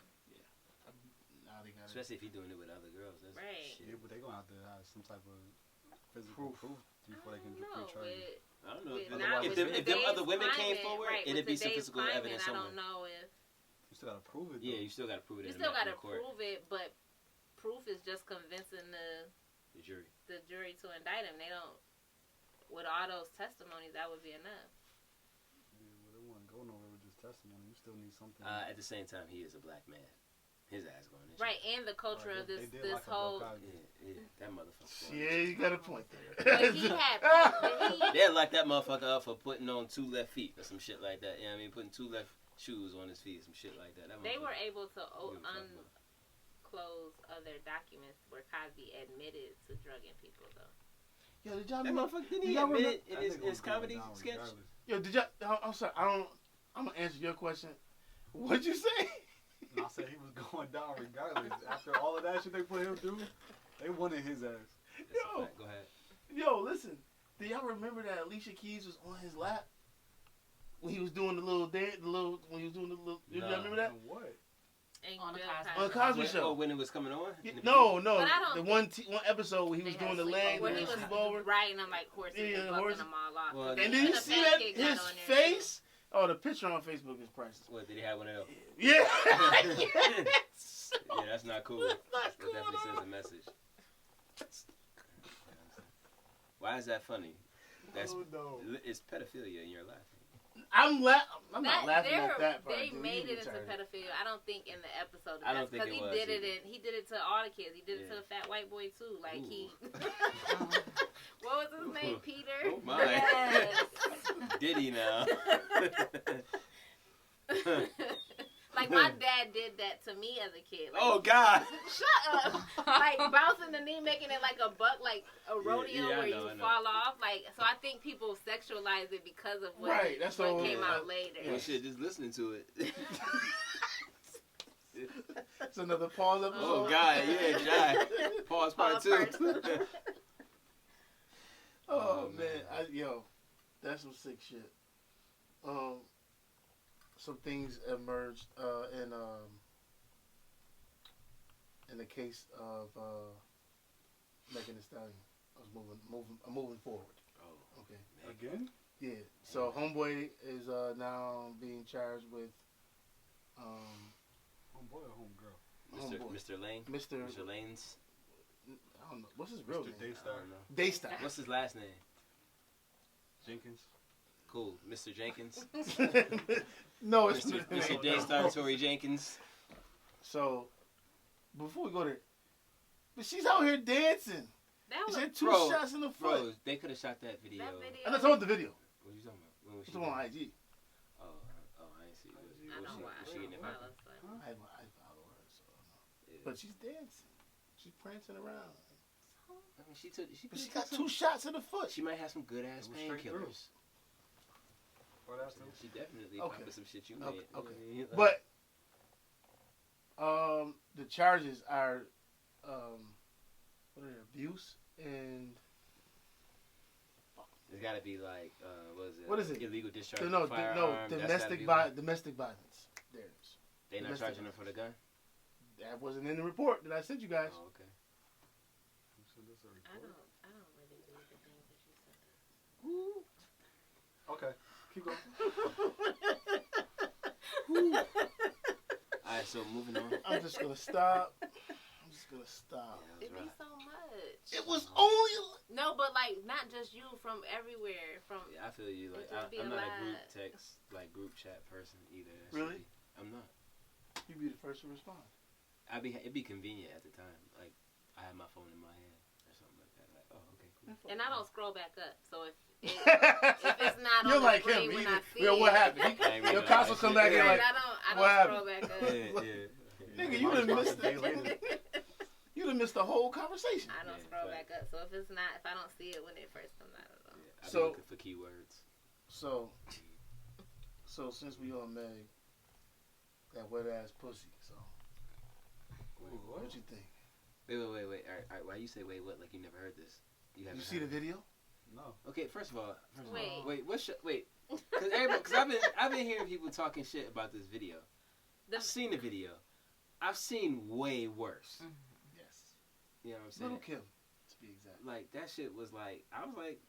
Nah, they got it. Especially if you're doing it with other girls. That's Right. shit. Yeah, but they're going to have to have some type of physical proof before they can No, bring charges. I don't know. with, If, now if, with them, if them today's other women came climate, forward, right, it'd with be some today's physical climate, evidence I somewhere. don't know if You still got to prove it, though. Yeah, you still got to prove it you in still got to court. prove it, but proof is just convincing The jury. the jury to indict him. They don't. With all those testimonies, that would be enough. Yeah, well, they wouldn't go nowhere with just testimony. You still need something. At the same time, he is a black man. His ass going in. Right, and the culture of this whole. That motherfucker. Yeah, you got a point there. But he had. They'd lock that motherfucker up for putting on 2 left feet or some shit like that. You know what I mean? Putting 2 left shoes on his feet, some shit like that. They were able to unclose other documents where Cosby admitted to drugging people, though. Yo, did y'all? That motherfucker didn't he admit in his comedy sketch? Yo, did y'all? I'm sorry. I'm gonna answer your question. What'd you say? I said he was going down regardless. After all of that shit they put him through, they wanted his ass. Yo, go ahead. Yo, listen. Do y'all remember that Alicia Keys was on his lap when he was doing the little dance? Y'all remember that? What? On the Cosby Show. Oh, when it was coming on? Yeah, no. The one episode where he was doing the leg where he was sleepover. riding them like horses and bucking them all off. Well, and did you see that? His face? Oh, the picture on Facebook is priceless. What, did he have one of those? Yeah. Yes. Yeah, that's not cool. That definitely sends a message. Why is that funny? That's it's pedophilia and you're laughing. I'm not laughing at that part. They made it into pedophilia. I don't think in the episode. I don't think it was. He did it to all the kids. He did it to the fat white boy too. Like he. What was his name? Peter. Oh my. Yes. Diddy now. Like my dad did that to me as a kid. Like, oh God! Shut up! Like bouncing the knee, making it like a buck, like a rodeo where you fall off. Like so, I think people sexualize it because of what came out later. Well, shit, just listening to it. It's another pause episode. Oh God, yeah, Jai. Pause part 2. Oh man, that's some sick shit. Some things emerged in the case of Megan Thee Stallion. I'm moving forward. Oh, okay. Again? Yeah. So homeboy is now being charged with homeboy or homegirl? Mr. Lane. Mr. Lane's. I don't know. What's his real name? Daystar. What's his last name? Jenkins. Cool, Mr. Jenkins. No, it's Mr. Daystar Tory Jenkins. So, before we go there, but she's out here dancing. She had 2 shots in the foot. Bro, they could have shot that video. And that's on the video. What are you talking about? When was it's on IG. Oh, I ain't see it. I know why. Was she in it? I follow her, so I don't know. Yeah. But she's dancing. She's prancing around. I mean, she got 2 shots in the foot. She might have some good ass painkillers. She definitely okay. Some shit you made. Okay. But the charges are what are they? Abuse and it's got to be like what is it? Illegal discharge. No, domestic violence. There it is. They not charging her for the gun. That wasn't in the report that I sent you guys. Oh, okay. I don't really believe the things that you said. Ooh. Okay. Keep going. Alright, so moving on. I'm just gonna stop. Yeah, it'd be so much. It was only no, but like not just you, from everywhere. From yeah, I feel you. Like I'm not a group text, like group chat person either. Really? I'm not. You'd be the first to respond. It'd be convenient at the time. Like I have my phone in my hand or something like that. Like, oh, okay, cool. And I don't scroll back up, so if it's not on the screen when I see it. What happened? Your console come back and like, I don't scroll back up. Yeah. Nigga, you done missed it. You done missed the whole conversation. I don't scroll back up, so if I don't see it when it first comes out, I don't know. Yeah, I've been looking for keywords. So since we on Meg, that wet ass pussy. So what you think? Wait. All right. Why you say wait? What? Like you never heard this? You see the video? No. Okay. First of all, wait. Wait. Because I've been hearing people talking shit about this video. I've seen the video. I've seen way worse. Yes. You know what I'm saying? Little Kim, to be exact. Like that shit was like I was like.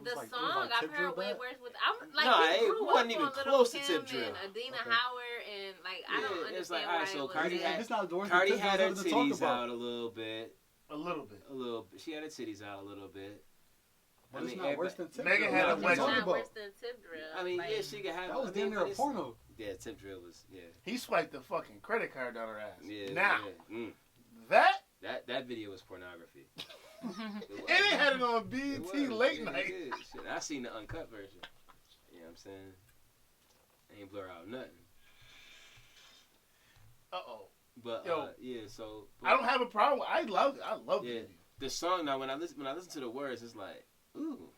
The song I've heard way worse with. I'm like it wasn't even close to Tip Drill. And Adina Howard and like I don't understand. It's like why alright, so Cardi had her titties out a little bit. A little bit. She had her titties out a little bit. But it's not worse than tip Megan drill. had a It's wedgie. not worse than tip drill. I mean, like, yeah, she could have. That was damn near a porno. Yeah, tip drill was. Yeah. He swiped the fucking credit card down her ass. Yeah. Now Yeah. that video was pornography. and they had it on BET late night. Shit, I seen the uncut version. You know what I'm saying? Ain't blur out nothing. But yeah, so I don't have a problem. I love it. I love yeah, it. the song now when I listen to the words, it's like, ooh.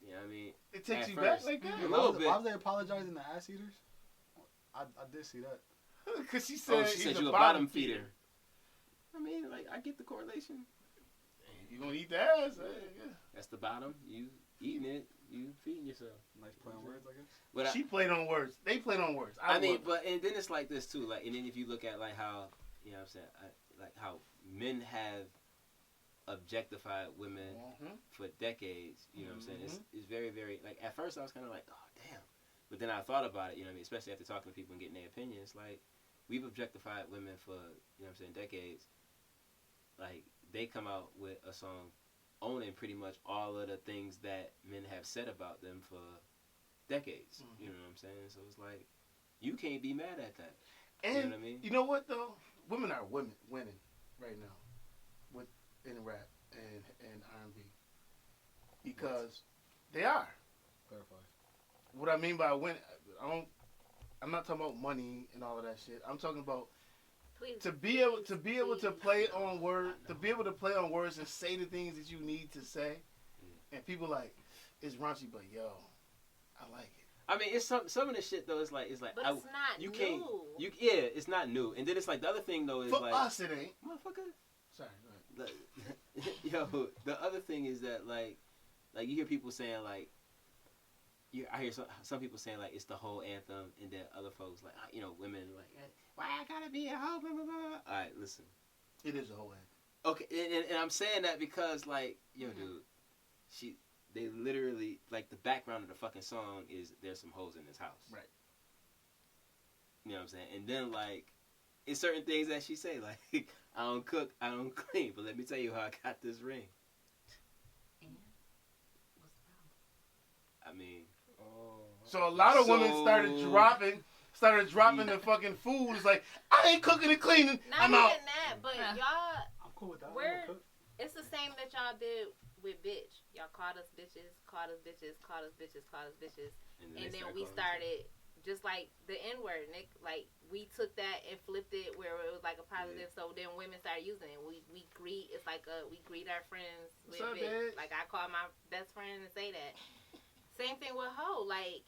You know what I mean? It takes at you first. back like that? A little bit. Why was they apologizing to ass eaters? I did see that. Because she said, she said he's you a a bottom feeder. I mean, like, I get the correlation. You gonna eat the ass? Yeah. That's the bottom. You eating it. You feeding yourself. Nice play on words, I guess. But she played on words. They played on words. I mean, but and then it's like this too. Like, and then if you look at like how, you know what I'm saying, like how men have objectified women for decades. You know what I'm saying? It's very, very, like, at first I was kind of like, oh, damn. But then I thought about it, you know what I mean? Especially after talking to people and getting their opinions. Like, we've objectified women for, you know what I'm saying, decades. Like, they come out with a song owning pretty much all of the things that men have said about them for decades. You know what I'm saying? So it's like, you can't be mad at that. And you know what I mean? You know what, though? Women are winning right now in rap and R&B. Because they are. Clarify. What I mean by win, I'm not talking about money and all of that shit. I'm talking about to be able to play on words and say the things that you need to say, and people like, it's raunchy, but yo, I like it. I mean, it's some of the shit though. It's like but it's not you new. Can't. Yeah, it's not new. And then it's like the other thing though is for like us it ain't. Motherfucker. Sorry, go ahead. Yo, the other thing is that like you hear people saying like. I hear some people saying like it's the whole anthem, and then other folks like women like why I gotta be a hoe, blah blah blah. All right, listen. It is a whole anthem. Okay, and I'm saying that because like dude, they literally like the background of the fucking song is there's some hoes in this house. Right. You know what I'm saying? And then like it's certain things that she say like I don't cook, I don't clean, but let me tell you how I got this ring. And what's the problem? I mean. So a lot of women started dropping the fucking food. It's like, I ain't cooking and cleaning. Not I'm even out. that, but y'all, I'm cool with that. it's the same that y'all did with bitch. Y'all called us bitches, called us bitches, called us bitches, called us bitches. And then we started, just like the N-word, Nick, like, we took that and flipped it where it was like a positive, so then women started using it. We greet, it's like we greet our friends with What's up, bitch. bitch? Like, I call my best friend and say that. Same thing with hoe, like,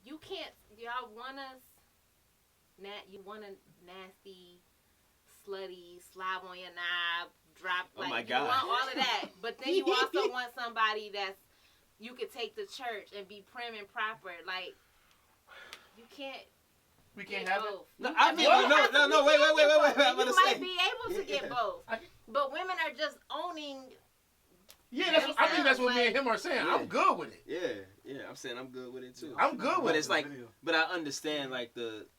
you can't, y'all want us, you want a nasty, slutty, slob on your knob, drop, like, oh my you God. want all of that, but then you also want somebody that's, you could take to church and be prim and proper, like, you can't. We can't have both. it. No, I mean, no, wait. I'm You gonna might say. be able to get both, but women are just owning. Yeah, I think that's what me and him are saying. Yeah. I'm good with it. Yeah, I'm saying I'm good with it too. I'm good with But it. it's like, but I understand I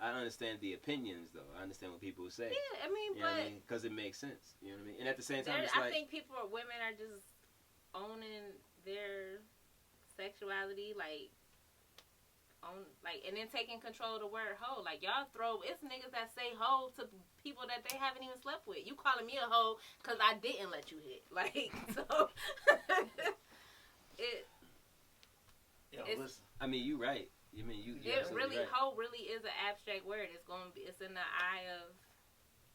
understand the opinions though. I understand what people say. Yeah, I mean, you know what I mean? Because it makes sense. You know what I mean? And at the same time, it's I like think women are just owning their sexuality, and then taking control of the word hoe. Like, y'all it's niggas that say hoe to people that they haven't even slept with. You calling me a hoe because I didn't let you hit. Like, so Listen. I mean, you right. You mean you? It really right. hoe really is an abstract word. It's in the eye of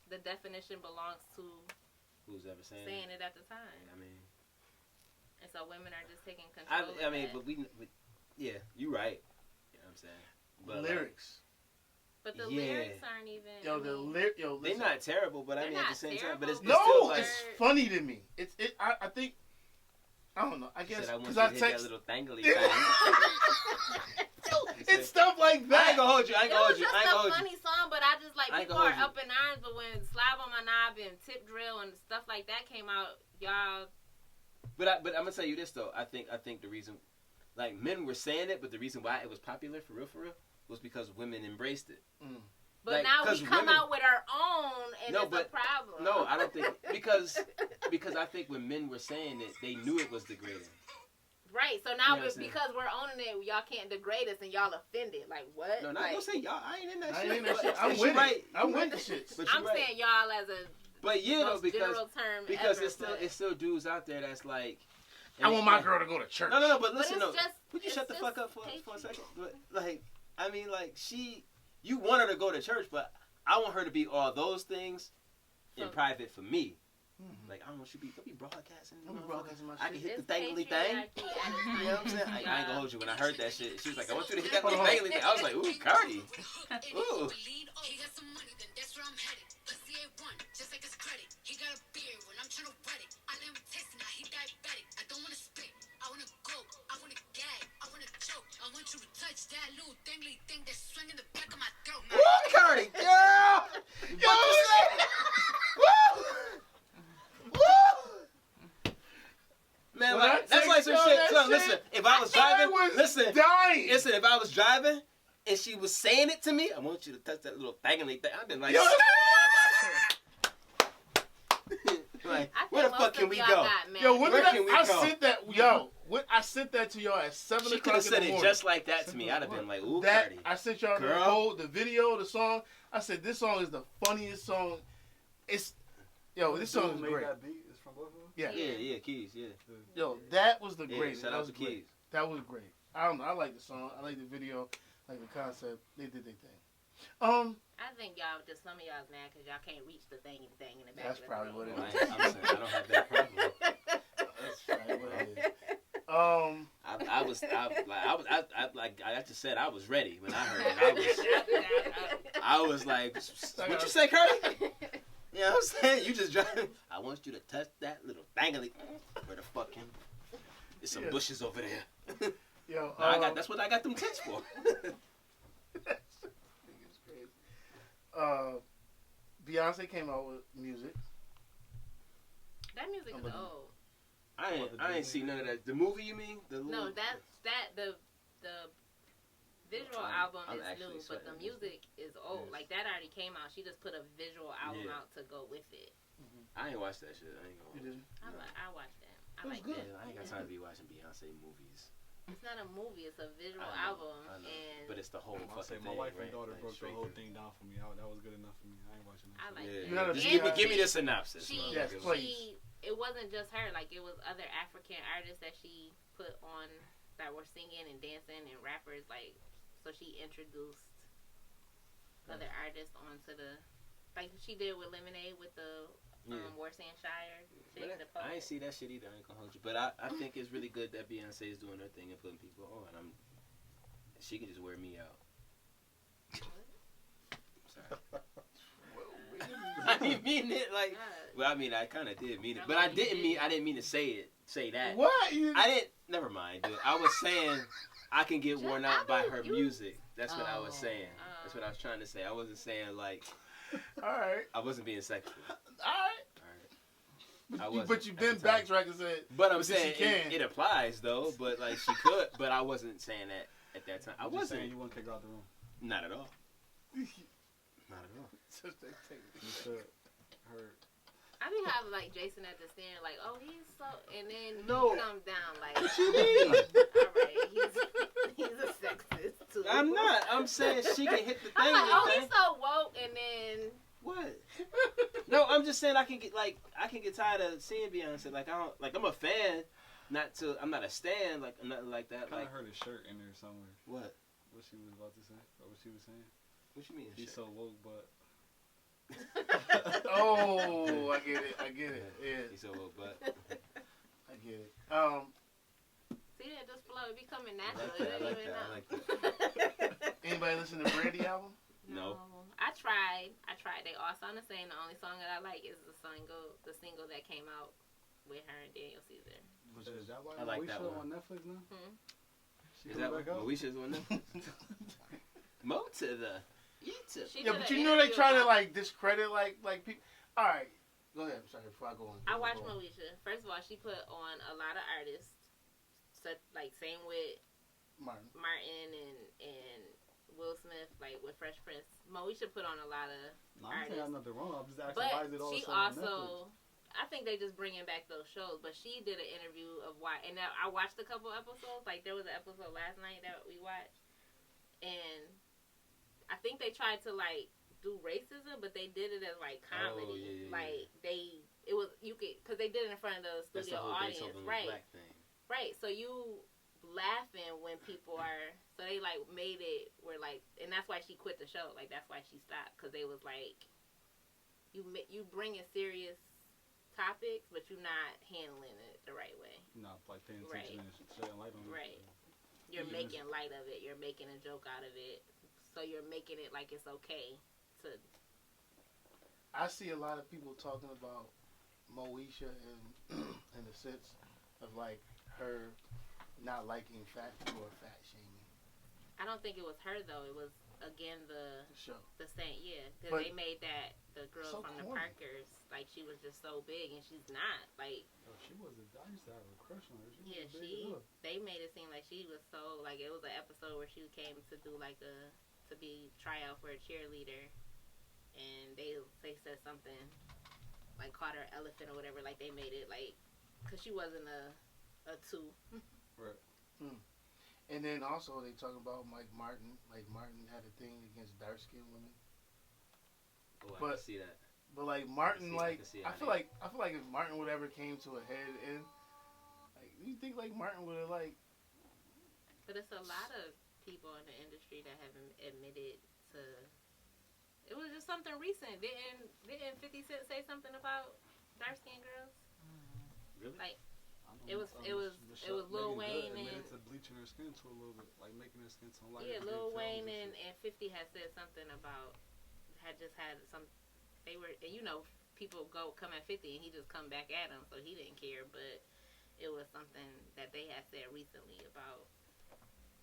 the definition belongs to who's ever saying it at the time. I mean, and so women are just taking control. I mean, but yeah, you right. You know what I'm saying? But lyrics. But the lyrics aren't even. Listen. They're not terrible, but I mean at the same time, but it's no, still like, it's funny to me. I think. I don't know. I guess because I text that little thangly thing. It's stuff like that. I ain't gonna hold you. It was just a funny song, but I just like people are up in arms. But when Slab on My Knob and Tip Drill and stuff like that came out, y'all. But I'm gonna tell you this though. I think the reason, like, men were saying it, but the reason why it was popular for real, was because women embraced it. But like, now we come women, out with our own, and it's a problem. No, I don't think because I think when men were saying it, they knew it was degrading. Right, so now because we're owning it, y'all can't degrade us, and y'all offended. Like what? No, not like, gonna say y'all. I ain't in that I shit. ain't in that shit. I'm with it. I'm with the shit. I'm saying y'all as a most general term because ever, it's still dudes out there that's like. I want my girl to go to church. No, but listen, would you it's shut the fuck up for a second? But like, I mean, like you want her to go to church, but I want her to be all those things in private for me. Mm-hmm. Like, I don't want you don't be broadcasting. Don't be broadcasting my shit. I can hit the dangly thing. You know what I'm saying? I ain't gonna hold you. When I heard that shit, she was like, I want you to hit that little dangly thing. I was like, ooh, Cardi. Ooh. He got some money, then that's where I'm headed. Pussy A1, just like his credit. He got a beard when I'm trying to wet it. I let him taste it, now he diabetic. I don't wanna spit, I wanna go, I wanna gag, I wanna choke. I want you to touch that little dangly thing that's swinging the back of my throat. Woo, Cardi, girl! Yo, man, like, that's like some shit. So, listen, if I was driving, listen, if I was driving and she was saying it to me, I want you to touch that little thangly thing. I've been like, like, where the fuck can we go? Yo, where can we go? I sent that to y'all at 7 o'clock in the morning. She could have said it just like that to me. I'd have been like, ooh, Cardi. I sent y'all the video, the song. I said, this song is the funniest song. This song is great. That beat is from both of them? Yeah, Keys, yeah. Yo, that was the greatest. Shout out to Keys. That was great. I don't know. I like the song. I like the video. I like the concept. They did their thing. I think just some of y'all's mad because y'all can't reach the thing in the back. That's probably what it is. I'm saying, I don't have that problem. That's probably what it is. I just said I was ready when I heard it. I was like, what you say, Curry? You know what I'm saying? You just driving. I want you to touch that little dangly. Where the fuck him? There's some bushes over there. Yo, that's what I got them tents for. Beyonce came out with music. That music is old. I ain't seen none of that. The movie, you mean? The visual album is new, but the music is old. Yes. Like that already came out. She just put a visual album out to go with it. Mm-hmm. I ain't watched that shit. I ain't gonna. You didn't? I watched that. I like good. Yeah, I ain't got time to be watching Beyonce movies. It's not a movie. It's a visual album. But it's the whole fucking thing. My wife and daughter like, broke the whole thing down for me. That was good enough for me. I ain't watching that. I like it. Give me the synopsis. Yes, please. It wasn't just her. Like, it was other African artists that she put on that were singing and dancing and rappers. Like, so she introduced other artists onto the, like she did with Lemonade with the Worcestershire chick. I ain't see that shit either. I ain't gonna hold you. But I think it's really good that Beyonce is doing her thing and putting people on. She can just wear me out. Sorry. I didn't mean it like. Well, I mean, I kind of did mean it, but I didn't mean to say that. What? I didn't. Never mind, dude. I was saying I can get worn out by her music. That's what I was saying. That's what I was trying to say. I wasn't saying like. All right. I wasn't being sexual. All right. But you've been backtracked and said. But I'm saying it applies though. But like she could. But I wasn't saying that at that time. I wasn't saying you want to kick her out the room. Not at all. Not at all. I be having like Jason at the stand, like, oh, he's so, and then he comes down like, what you mean? All right, he's a sexist too. I'm not. I'm saying she can hit the thing. I'm like, oh, he's so woke, and then what? No, I'm just saying I can get tired of seeing Beyonce. Like I'm a fan, I'm not a stan, like nothing like that. I heard a shirt in there somewhere. What? What she was about to say? Or what she was saying? What you mean? He's so woke, but. Oh, I get it. Yeah. He's so woke, but. I get it. See that just flow. It be coming natural. I like that. Anybody listen to Brandy album? No. I tried. They all sound the same. The only song that I like is the single that came out with her and Daniel Caesar. Is that why I like that one. On Netflix now? Is that what Moesha's on Netflix? Mo to the Egypt. Yeah, but you know they try to like discredit like people. All right, go ahead. I'm sorry before I go on. I watched Moesha. First of all, she put on a lot of artists. So, like same with Martin and Will Smith, like with Fresh Prince. Moesha put on a lot of I'm saying nothing wrong. I'm just asking but why is it all she on Netflix? also, I think they just bringing back those shows. But she did an interview of why, and I watched a couple episodes. Like there was an episode last night that we watched, and I think they tried to like do racism, but they did it as like comedy. Oh, yeah. Like because they did it in front of the studio audience, right? Right. So you laughing when people are, so they like made it where like, and that's why she quit the show. Like that's why she stopped, because they was like, you bringing serious topics, but you're not handling it the right way. Not like paying attention and shedding light on it. Right. You're making light of it. You're making a joke out of it. So you're making it like it's okay to. I see a lot of people talking about Moesha in the sense of like her not liking fat people or fat shaming. I don't think it was her though. It was again the show. The same, yeah. Because they made that the girl so from corny. the Parkers, like she was just so big, and she's not like. Oh, she was. I used to have a crush on her. They made it seem like she was so like, it was an episode where she came to do like to be tryout for a cheerleader, and they said something like called her elephant or whatever. Like they made it like, because she wasn't a two. Right. And then also they talking about Mike Martin. Like Martin had a thing against dark skinned women. Oh, I can see that. But like Martin, I feel like if Martin would ever came to a head end, like you think like Martin would have like. But it's a lot of people in the industry that have admitted to. It was just something recent. Didn't 50 Cent say something about dark skinned girls? Really? Like. It was Lil Wayne and to bleaching her skin to a little bit, like making her skin tone lighter. Yeah, Lil Wayne and 50 had said something about had some. They were, and you know, people come at 50 and he just come back at them, so he didn't care. But it was something that they had said recently about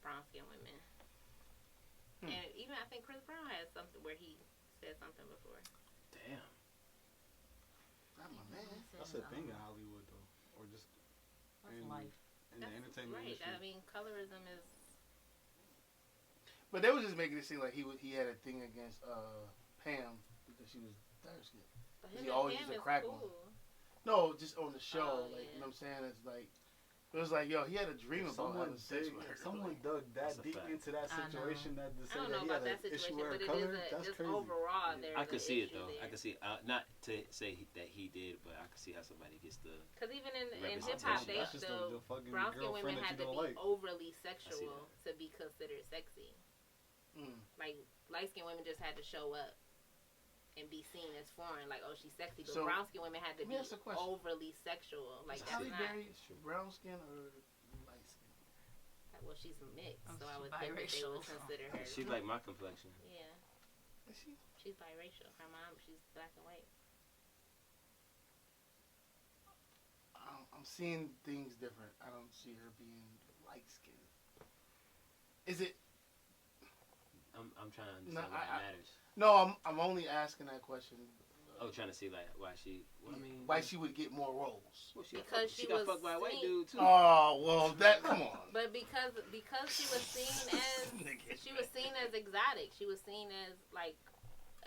brown skin women, and even I think Chris Brown had something where he said something before. Damn. Not my man. That's a thing in Hollywood though, or just. In the entertainment industry. I mean, colorism is. But they was just making it seem like he had a thing against Pam because she was dark skinned. He always used to crack on. No, just on the show, like you know what I'm saying. It's like it was like, yo, he had a dream about having sex with her. Someone dug that deep into that situation that to say that he had an issue with her but color. it is That's just crazy. Overall, I could see it though. There. I could see not to say that he did, but I could see how somebody gets the. Because even in hip hop, brown skin women had to be overly sexual to be considered sexy. Like light skin women just had to show up and be seen as foreign, like, oh, she's sexy. But brown skin women had to be overly sexual. Like that's Halle Berry brown skin or light skin? Well, she's mixed, so I would think they would consider her. She's like my complexion. Yeah. Is she? She's biracial. Her mom, she's black and white. I'm seeing things different. I don't see her being light skinned. Is it? I'm trying to understand why it matters. No, I'm only asking that question. Oh, trying to see like why she. What I mean, why she would get more roles? Well, because she got fucked by a white dude too. Oh well, that come on. But because she was seen as exotic. She was seen as like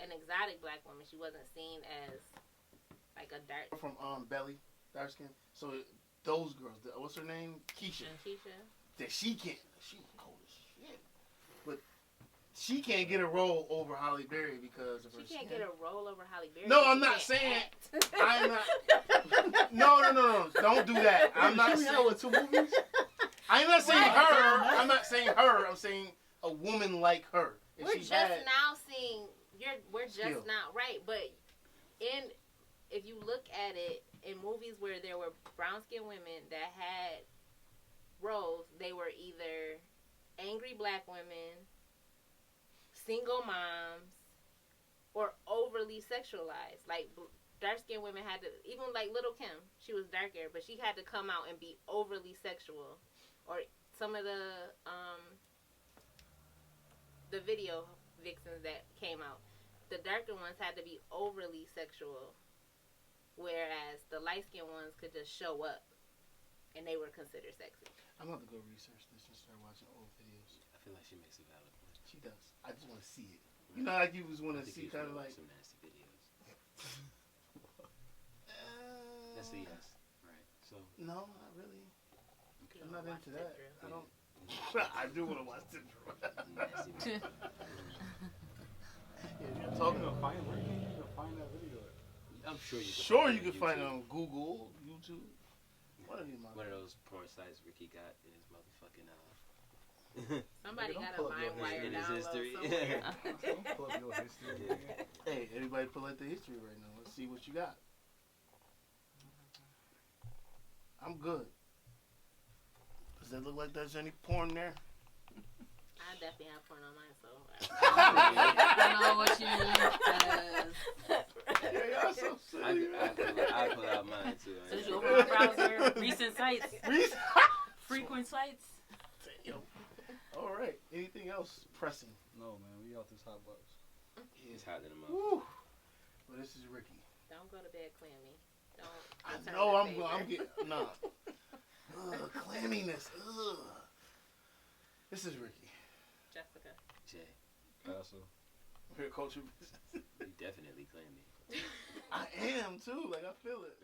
an exotic black woman. She wasn't seen as like a dark from Belly, dark skin. So those girls, what's her name? Keisha. That she can't. She was cold as shit. But she can't get a role over Halle Berry because of her skin. She can't get a role over Halle Berry. No, I'm not saying. I'm not. No. Don't do that. I'm not saying. With 2 movies? I'm not saying her. I'm not saying her. I'm saying a woman like her. If we're just now seeing. We're just now right, but if you look at it in movies where there were brown skinned women that had roles, they were either angry black women, single moms, or overly sexualized. Like dark skinned women had to, even like Little Kim, she was darker, but she had to come out and be overly sexual. Or some of the video vixens that came out, the darker ones had to be overly sexual, whereas the light skinned ones could just show up and they were considered sexy. I'm going to go research this and start watching old videos. I feel like she makes a valid point. She does. I just want to see it. You know, like you just want to see kind of like some nasty videos. That's a yes, right? So no, not really. I'm not into that. I don't. Yeah. I do want to watch it. Nasty. You're talking about find where can you find that video? I'm sure you can. Sure, you can find it on Google, YouTube. One of those porn sites Ricky got in his motherfucking Somebody got a LimeWire in his history. Pull up your history. Hey, everybody pull out the history right now. Let's see what you got. I'm good. Does it look like there's any porn there? I definitely have porn on mine, so I know what you mean. Yeah, y'all so silly. I pull out mine too. So you open my browser, recent sites, frequent sites. Damn. All right. Anything else pressing? No, man. We out this hot box. It's hot in the mouth. Woo. Well, this is Ricky. don't go to bed clammy. Don't. I return know the I'm favor. getting nah. Clamminess. Ugh. This is Ricky. Jessica. Jay, Paso. We're culture. you definitely claim me. I am too. Like I feel it.